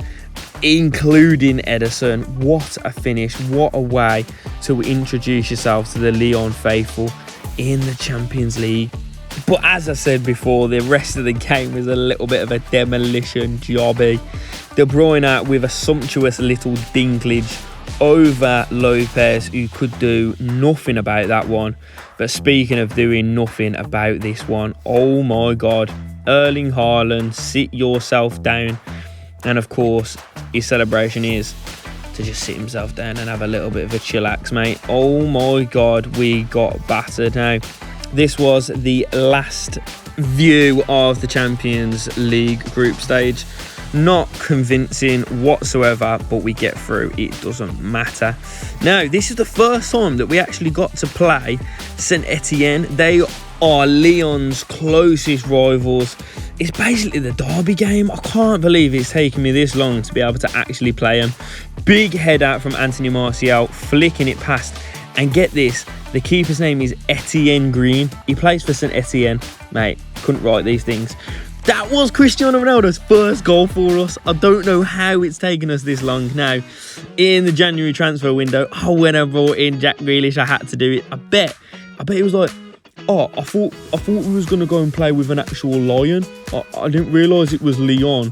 Speaker 1: including Ederson. What a finish. What a way to introduce yourself to the Lyon faithful in the Champions League. But as I said before, the rest of the game was a little bit of a demolition jobby. De Bruyne with a sumptuous little dinklage over Lopez, who could do nothing about that one. But speaking of doing nothing about this one, oh my God, Erling Haaland, sit yourself down. And of course, his celebration is to just sit himself down and have a little bit of a chillax, mate. Oh my God, we got battered. Now, this was the last view of the Champions League group stage. Not convincing whatsoever, but we get through. It doesn't matter. Now, this is the first time that we actually got to play Saint Etienne. They are Lyon's closest rivals. It's basically the derby game. I can't believe it's taken me this long to be able to actually play them. Big head out from Anthony Martial, flicking it past. And get this, the keeper's name is Etienne Green. He plays for Saint Etienne. Mate, couldn't write these things. That was Cristiano Ronaldo's first goal for us. I don't know how it's taken us this long. Now, in the January transfer window, when I brought in Jack Grealish, I had to do it. I bet it was like, I thought we was going to go and play with an actual Lyon. I didn't realise it was Lyon.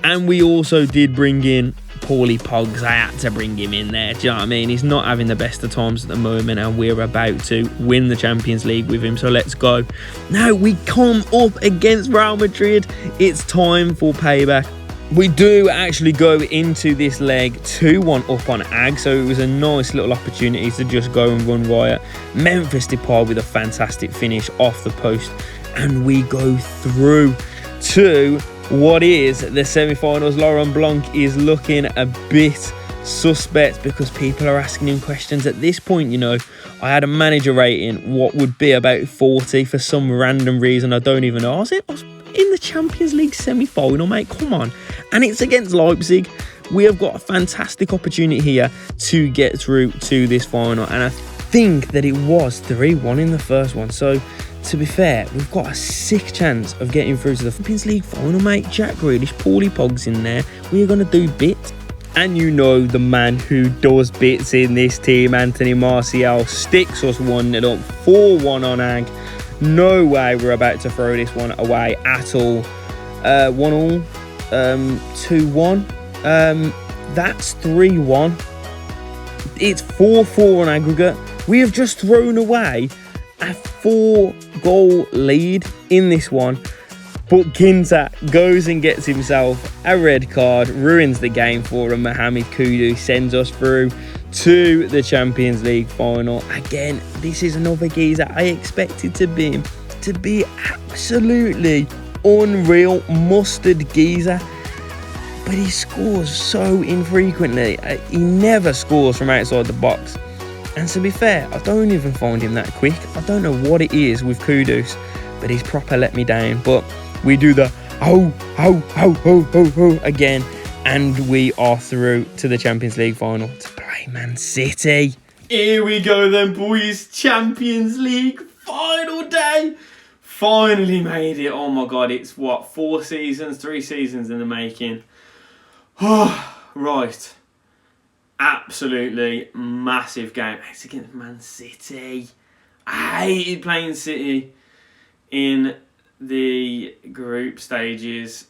Speaker 1: And we also did bring in Paulie Pogs. I had to bring him in there. Do you know what I mean? He's not having the best of times at the moment, and we're about to win the Champions League with him. So let's go. Now we come up against Real Madrid. It's time for payback. We do actually go into this leg 2-1 up on Ag, so it was a nice little opportunity to just go and run riot. Memphis Depay with a fantastic finish off the post, and we go through to what is the semi-finals. Laurent Blanc is looking a bit suspect because people are asking him questions. At this point, you know, I had a manager rating what would be about 40 for some random reason. I don't even know. I was in the Champions League semi-final, mate. Come on. And it's against Leipzig. We have got a fantastic opportunity here to get through to this final. And I think that it was 3-1 in the first one. So, to be fair, we've got a sick chance of getting through to the Champions League final, mate. Jack Grealish, Paulie Pogs in there. We're going to do bits. And you know the man who does bits in this team, Anthony Martial, sticks us 1-0 up, 4-1 on Ag. No way we're about to throw this one away at all. 1-2-1. That's 3-1. It's 4-4 on aggregate. We have just thrown away a 4-goal lead in this one. But Ginter goes and gets himself a red card, ruins the game for him. Mohamed Kudus sends us through to the Champions League final. Again, this is another geezer I expected to be absolutely unreal mustard geezer. But he scores so infrequently. He never scores from outside the box. And to be fair, I don't even find him that quick. I don't know what it is with Kudus, but he's proper let me down. But we do the ho again, and we are through to the Champions League final to play Man City. Here we go then, boys. Champions League final day. Finally made it. Oh my God, it's what, 3 seasons in the making. Oh, right. Absolutely massive game. It's against Man City. I hated playing City in the group stages.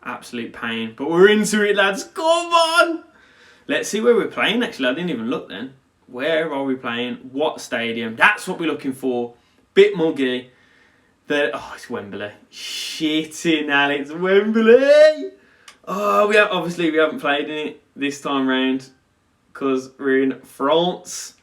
Speaker 1: Absolute pain. But we're into it, lads. Come on! Let's see where we're playing, actually. I didn't even look then. Where are we playing? What stadium? That's what we're looking for. Bit muggy. It's Wembley. Shitting hell, it's Wembley! We haven't played in it this time round because we're in France.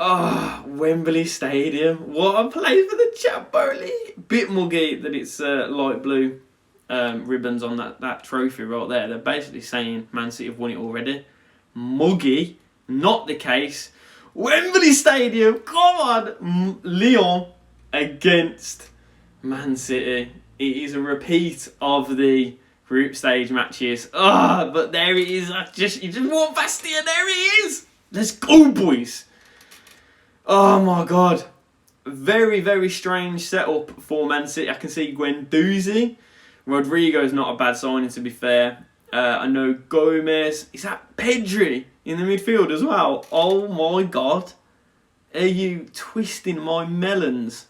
Speaker 1: Oh, Wembley Stadium. What a place for the Champions League. Bit muggy that it's light blue ribbons on that trophy right there. They're basically saying Man City have won it already. Muggy. Not the case. Wembley Stadium. Come on. Lyon against Man City. It is a repeat of the group stage matches. But there it is. You just walk past it and there it is. Let's go, boys. Oh my God. Very, very strange setup for Man City. I can see Guendouzi. Rodrigo's not a bad signing, to be fair. I know Gomez. Is that Pedri in the midfield as well? Oh my God. Are you twisting my melons?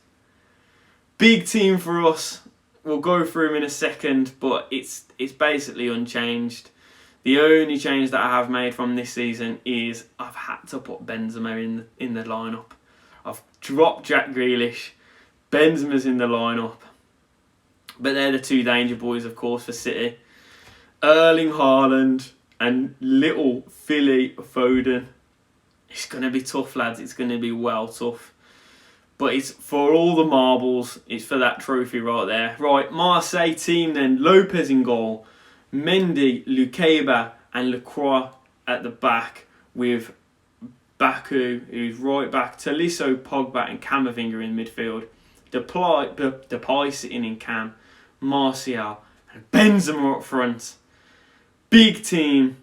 Speaker 1: Big team for us. We'll go through him in a second, but it's basically unchanged. The only change that I have made from this season is I've had to put Benzema in the lineup. I've dropped Jack Grealish. Benzema's in the lineup. But they're the two danger boys, of course, for City. Erling Haaland and little Philly Foden. It's going to be tough, lads. It's going to be well tough. But it's for all the marbles. It's for that trophy right there. Right, Marseille team then. Lopez in goal. Mendy, Lukeba and Lacroix at the back with Baku, who's right back, Tolisso, Pogba and Camavinga in midfield. Depay sitting in Cam, Martial and Benzema up front. Big team.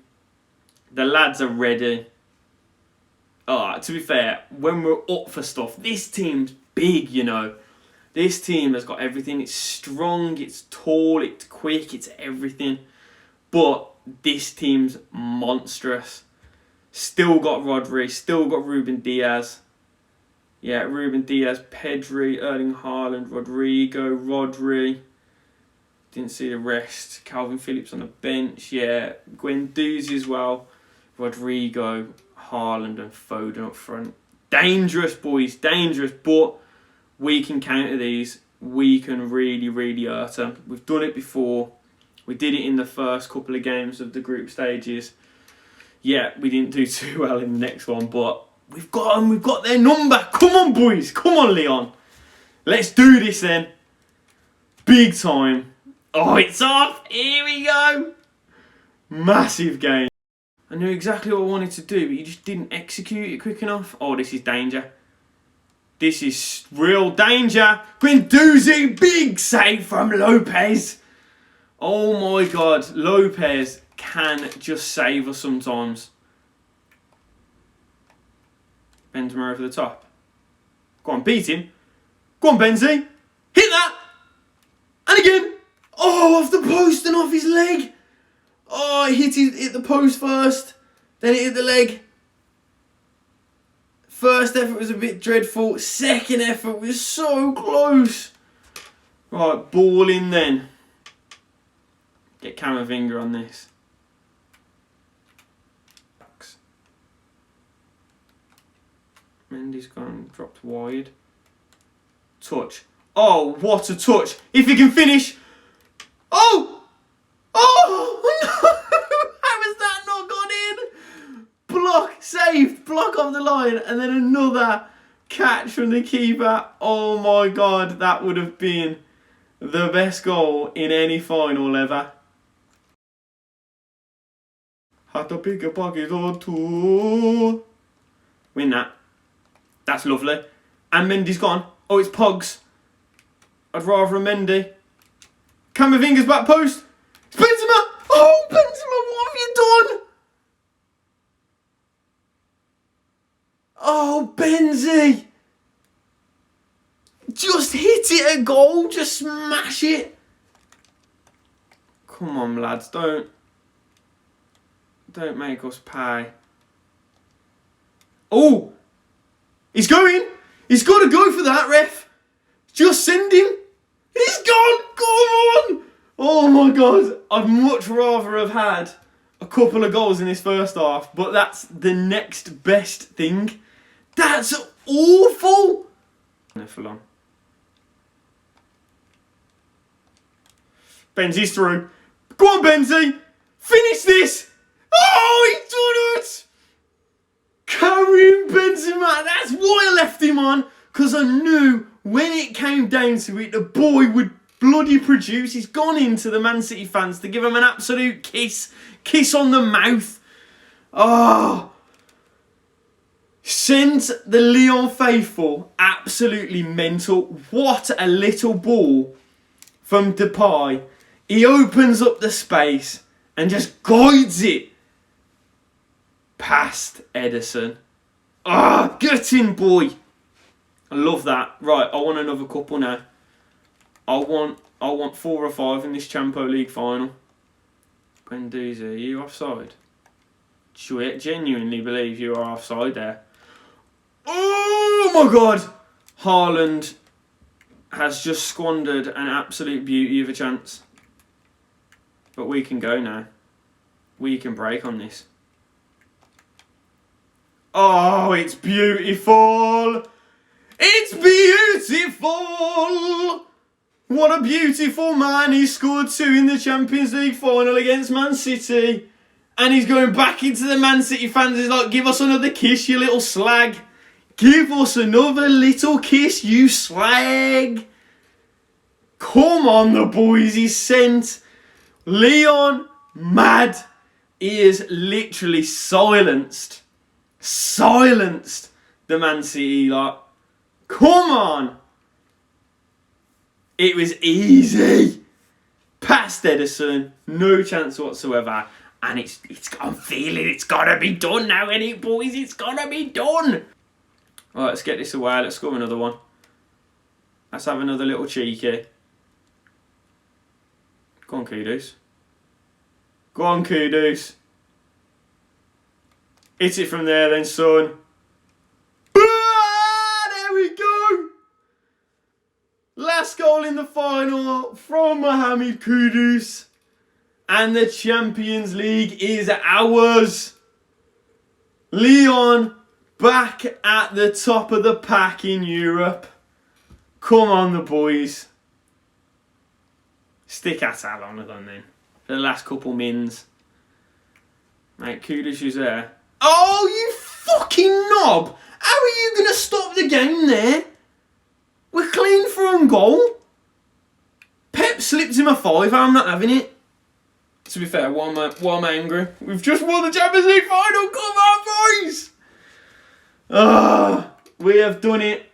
Speaker 1: The lads are ready. To be fair, when we're up for stuff, this team's big, you know. This team has got everything. It's strong, it's tall, it's quick, it's everything. But this team's monstrous. Still got Rodri, still got Ruben Diaz. Yeah, Ruben Diaz, Pedri, Erling Haaland, Rodri. Didn't see the rest. Calvin Phillips on the bench. Yeah, Guendouzi as well. Rodrigo, Haaland and Foden up front. Dangerous, boys, dangerous. But we can counter these. We can really, really hurt them. We've done it before. We did it in the first couple of games of the group stages. Yeah, we didn't do too well in the next one, but we've got them. We've got their number. Come on, boys. Come on, Lyon. Let's do this then. Big time. Oh, it's off. Here we go. Massive game. I knew exactly what I wanted to do, but you just didn't execute it quick enough. Oh, this is danger. This is real danger. Guendouzi, big save from Lopez. Oh my God, Lopez can just save us sometimes. Benzema over the top. Go on, beat him. Go on, Benzi. Hit that. And again. Oh, off the post and off his leg. Oh, it hit the post first. Then it hit the leg. First effort was a bit dreadful. Second effort was so close. Right, ball in then. Get Camavinga on this. Mendy's gone, dropped wide. Touch. Oh, what a touch. If he can finish. Oh! Oh! No! How has that not gone in? Block, saved, block off the line, and then another catch from the keeper. Oh my God, that would have been the best goal in any final ever. Had to pick a pocket or two. Win that. That's lovely. And Mendy's gone. Oh, it's Pogs. I'd rather a Mendy. Camavinga's back post. It's Benzema. Oh, Benzema, what have you done? Oh, Benzi. Just hit it a goal. Just smash it. Come on, lads. Don't make us pay. Oh! He's going! He's got to go for that, ref! Just send him! He's gone! Come on! Oh my God! I'd much rather have had a couple of goals in this first half, but that's the next best thing. That's awful! Benzi's through. Go on, Benzi! Finish this! Oh, he's done it! Karim Karim Benzema. That's why I left him on. Because I knew when it came down to it, the boy would bloody produce. He's gone into the Man City fans to give him an absolute kiss on the mouth. Oh, sent the Lyon faithful absolutely mental. What a little ball from Depay. He opens up the space and just guides it past Ederson. Ah, gutting boy. I love that. Right, I want another couple now. I want 4 or 5 in this Champions League final. Guendouzi, are you offside? Genuinely believe you are offside there. Oh my God! Haaland has just squandered an absolute beauty of a chance. But we can go now. We can break on this. Oh, it's beautiful! It's beautiful! What a beautiful man. He scored 2 in the Champions League final against Man City. And he's going back into the Man City fans. He's like, give us another kiss, you little slag. Give us another little kiss, you slag. Come on, the boys. He's sent Lyon mad. He is literally silenced the Man City lot. Come on. It was easy. Past Ederson, no chance whatsoever. And I'm feeling it's gotta be done now, ain't it, boys? It's gotta be done. Alright, let's get this away. Let's score another one. Let's have another little cheeky. Go on, Kudus. Go on, Kudus. Hit it from there then, son. There we go. Last goal in the final from Mohamed Kudus. And the Champions League is ours. Lyon back at the top of the pack in Europe. Come on, the boys. Stick at Alon then. For the last couple mins. Mate, Kudus is there. Oh, you fucking knob! How are you going to stop the game there? We're clean from goal. Pep slipped him a 5. I'm not having it. To be fair, why am I angry? We've just won the Champions League final. Come on, boys! We have done it.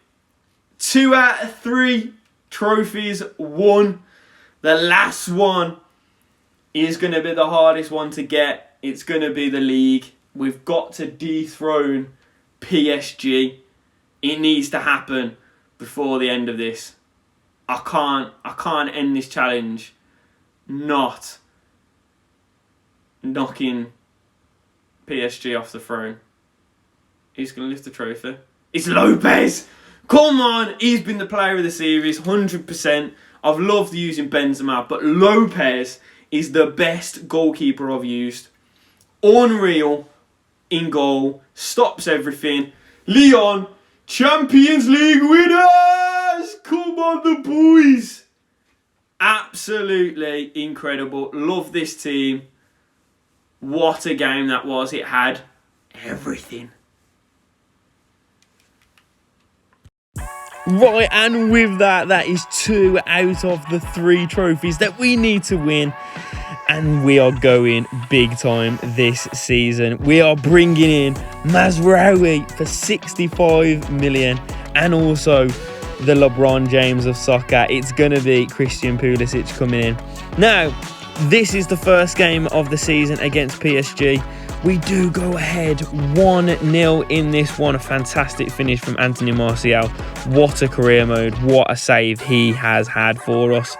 Speaker 1: 2 out of 3 trophies won. The last one is going to be the hardest one to get. It's going to be the league. We've got to dethrone PSG. It needs to happen before the end of this. I can't end this challenge not knocking PSG off the throne. Who's going to lift the trophy? It's Lopez! Come on! He's been the player of the series, 100%. I've loved using Benzema, but Lopez is the best goalkeeper I've used. Unreal in goal. Stops everything. Lyon, Champions League winners! Come on, the boys! Absolutely incredible. Love this team. What a game that was. It had everything. Right, and with that is 2 out of the 3 trophies that we need to win. And we are going big time this season. We are bringing in Mazraoui for 65 million. And also the LeBron James of soccer. It's going to be Christian Pulisic coming in. Now, this is the first game of the season against PSG. We do go ahead 1-0 in this one. A fantastic finish from Anthony Martial. What a career mode. What a save he has had for us.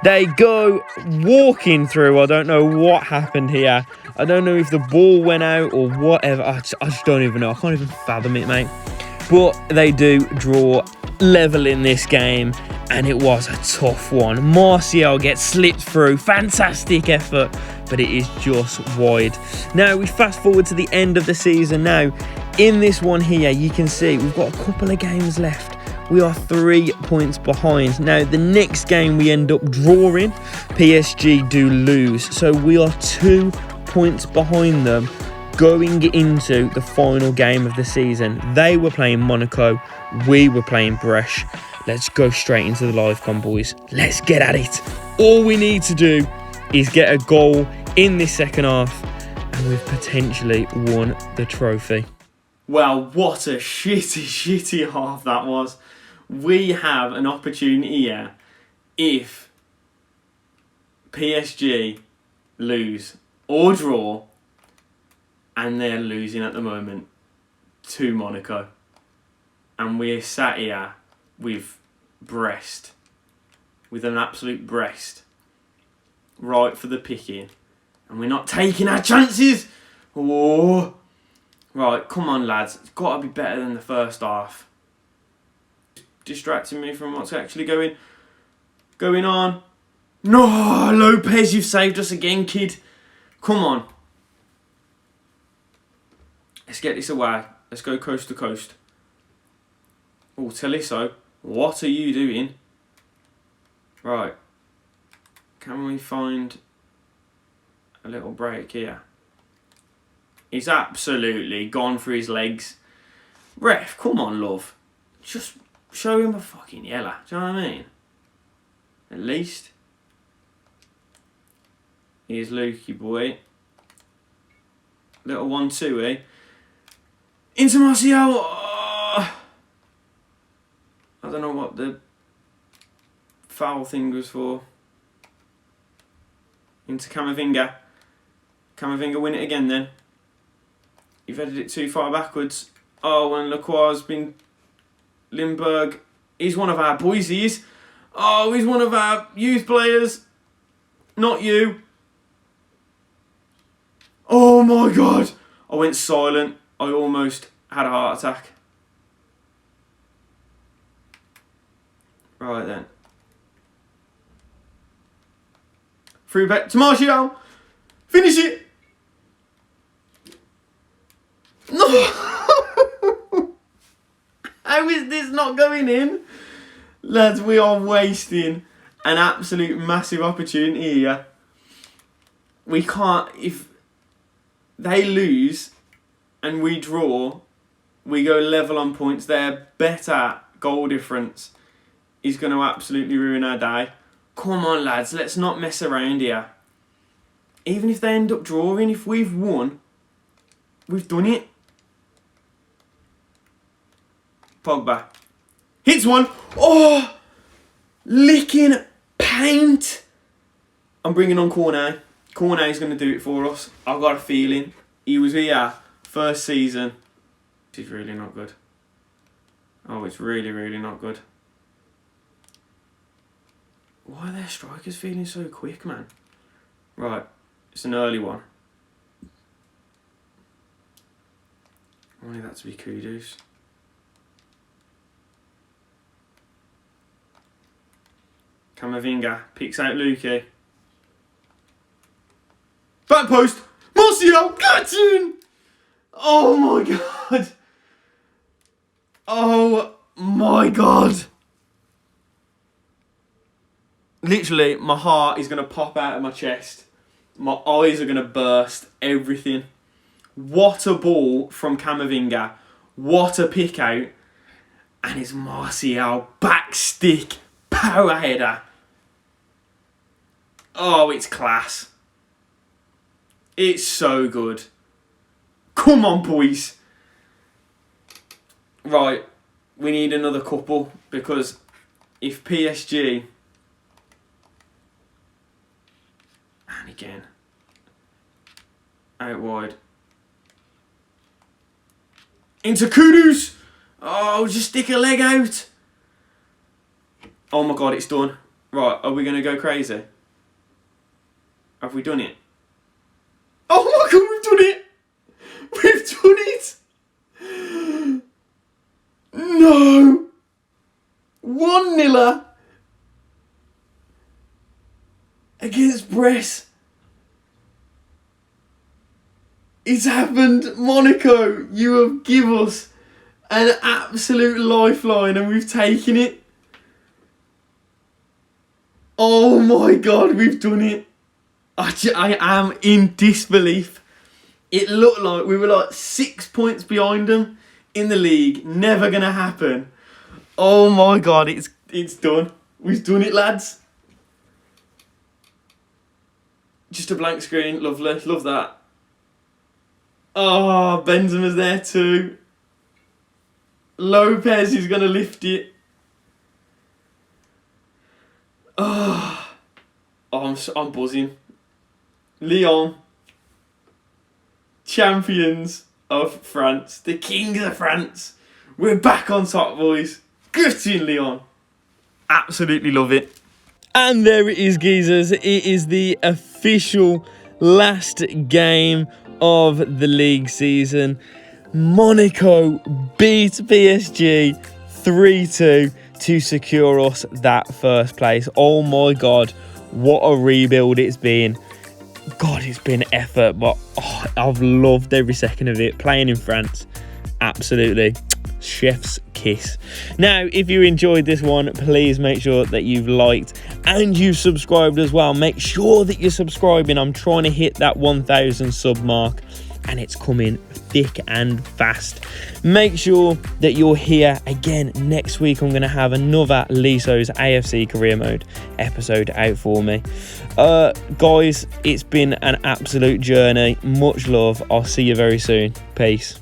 Speaker 1: They go walking through. I don't know what happened here. I don't know if the ball went out or whatever. I just don't even know. I can't even fathom it, mate. But they do draw level in this game. And it was a tough one. Martial gets slipped through. Fantastic effort. But it is just wide. Now, we fast forward to the end of the season now. In this one here, you can see we've got a couple of games left. We are 3 points behind. Now, the next game we end up drawing, PSG do lose. So we are 2 points behind them going into the final game of the season. They were playing Monaco, we were playing Brest. Let's go straight into the live con, boys. Let's get at it. All we need to do is get a goal in this second half, and we've potentially won the trophy. Well, what a shitty half that was. We have an opportunity here if PSG lose or draw, and they're losing at the moment to Monaco. And we're sat here with Brest, with an absolute Brest, right for the picking. And we're not taking our chances. Oh, right, come on, lads. It's got to be better than the first half. Distracting me from what's actually going on. No, Lopez, you've saved us again, kid. Come on. Let's get this away. Let's go coast to coast. Oh, Talisso, what are you doing? Right. Can we find a little break here? He's absolutely gone for his legs. Ref, come on, love. Just show him a fucking yellow. Do you know what I mean? At least. Here's Lukey, boy. Little 1-2, eh? Into Martial. Oh. I don't know what the foul thing was for. Into Camavinga. Camavinga win it again then. You've headed it too far backwards. Oh, and Lacroix's been... Lindbergh. He's one of our boys, he is. Oh, he's one of our youth players. Not you. Oh my God. I went silent. I almost had a heart attack. Right then. Through back to Martial. Finish it. No. How is this not going in? Lads, we are wasting an absolute massive opportunity here. We can't, if they lose and we draw, we go level on points. Their better goal difference is going to absolutely ruin our day. Come on, lads, let's not mess around here. Even if they end up drawing, if we've won, we've done it. Pogba hits one. Oh, licking paint. I'm bringing on Cornet. Cornet's going to do it for us. I've got a feeling. He was here first season. This is really not good. Oh, it's really, really not good. Why are their strikers feeling so quick, man? Right, it's an early one. I wanted that to be Kudus. Camavinga picks out Luque. Back post. Martial, got in! Oh my God. Oh my God. Literally, my heart is going to pop out of my chest. My eyes are going to burst. Everything. What a ball from Camavinga. What a pick out. And it's Martial. Back stick. Power header. Oh, it's class. It's so good. Come on, boys. Right. We need another couple. Because if PSG... And again. Out wide. Into Kudus. Oh, just stick a leg out. Oh my God, it's done. Right, are we going to go crazy? Have we done it? Oh my God, we've done it. We've done it. No. 1-0 against Brest. It's happened. Monaco, you have given us an absolute lifeline and we've taken it. Oh my God, we've done it. I am in disbelief. It looked like we were like 6 points behind them in the league. Never going to happen. Oh my God, it's done. We've done it, lads. Just a blank screen. Lovely. Love that. Oh, Benzema's there too. Lopez is going to lift it. Oh, I'm buzzing. Lyon, champions of France, the kings of France. We're back on top, boys. Gutting Lyon. Absolutely love it. And there it is, geezers. It is the official last game of the league season. Monaco beat PSG 3-2 to secure us that first place. Oh my God, what a rebuild it's been. God, it's been effort, but I've loved every second of it. Playing in France, absolutely chef's kiss. Now, if you enjoyed this one, please make sure that you've liked and you've subscribed as well. Make sure that you're subscribing. I'm trying to hit that 1,000 sub mark, and it's coming thick and fast. Make sure that you're here again next week. I'm going to have another Liso's AFC career mode episode out for me. Guys, it's been an absolute journey. Much love. I'll see you very soon. Peace.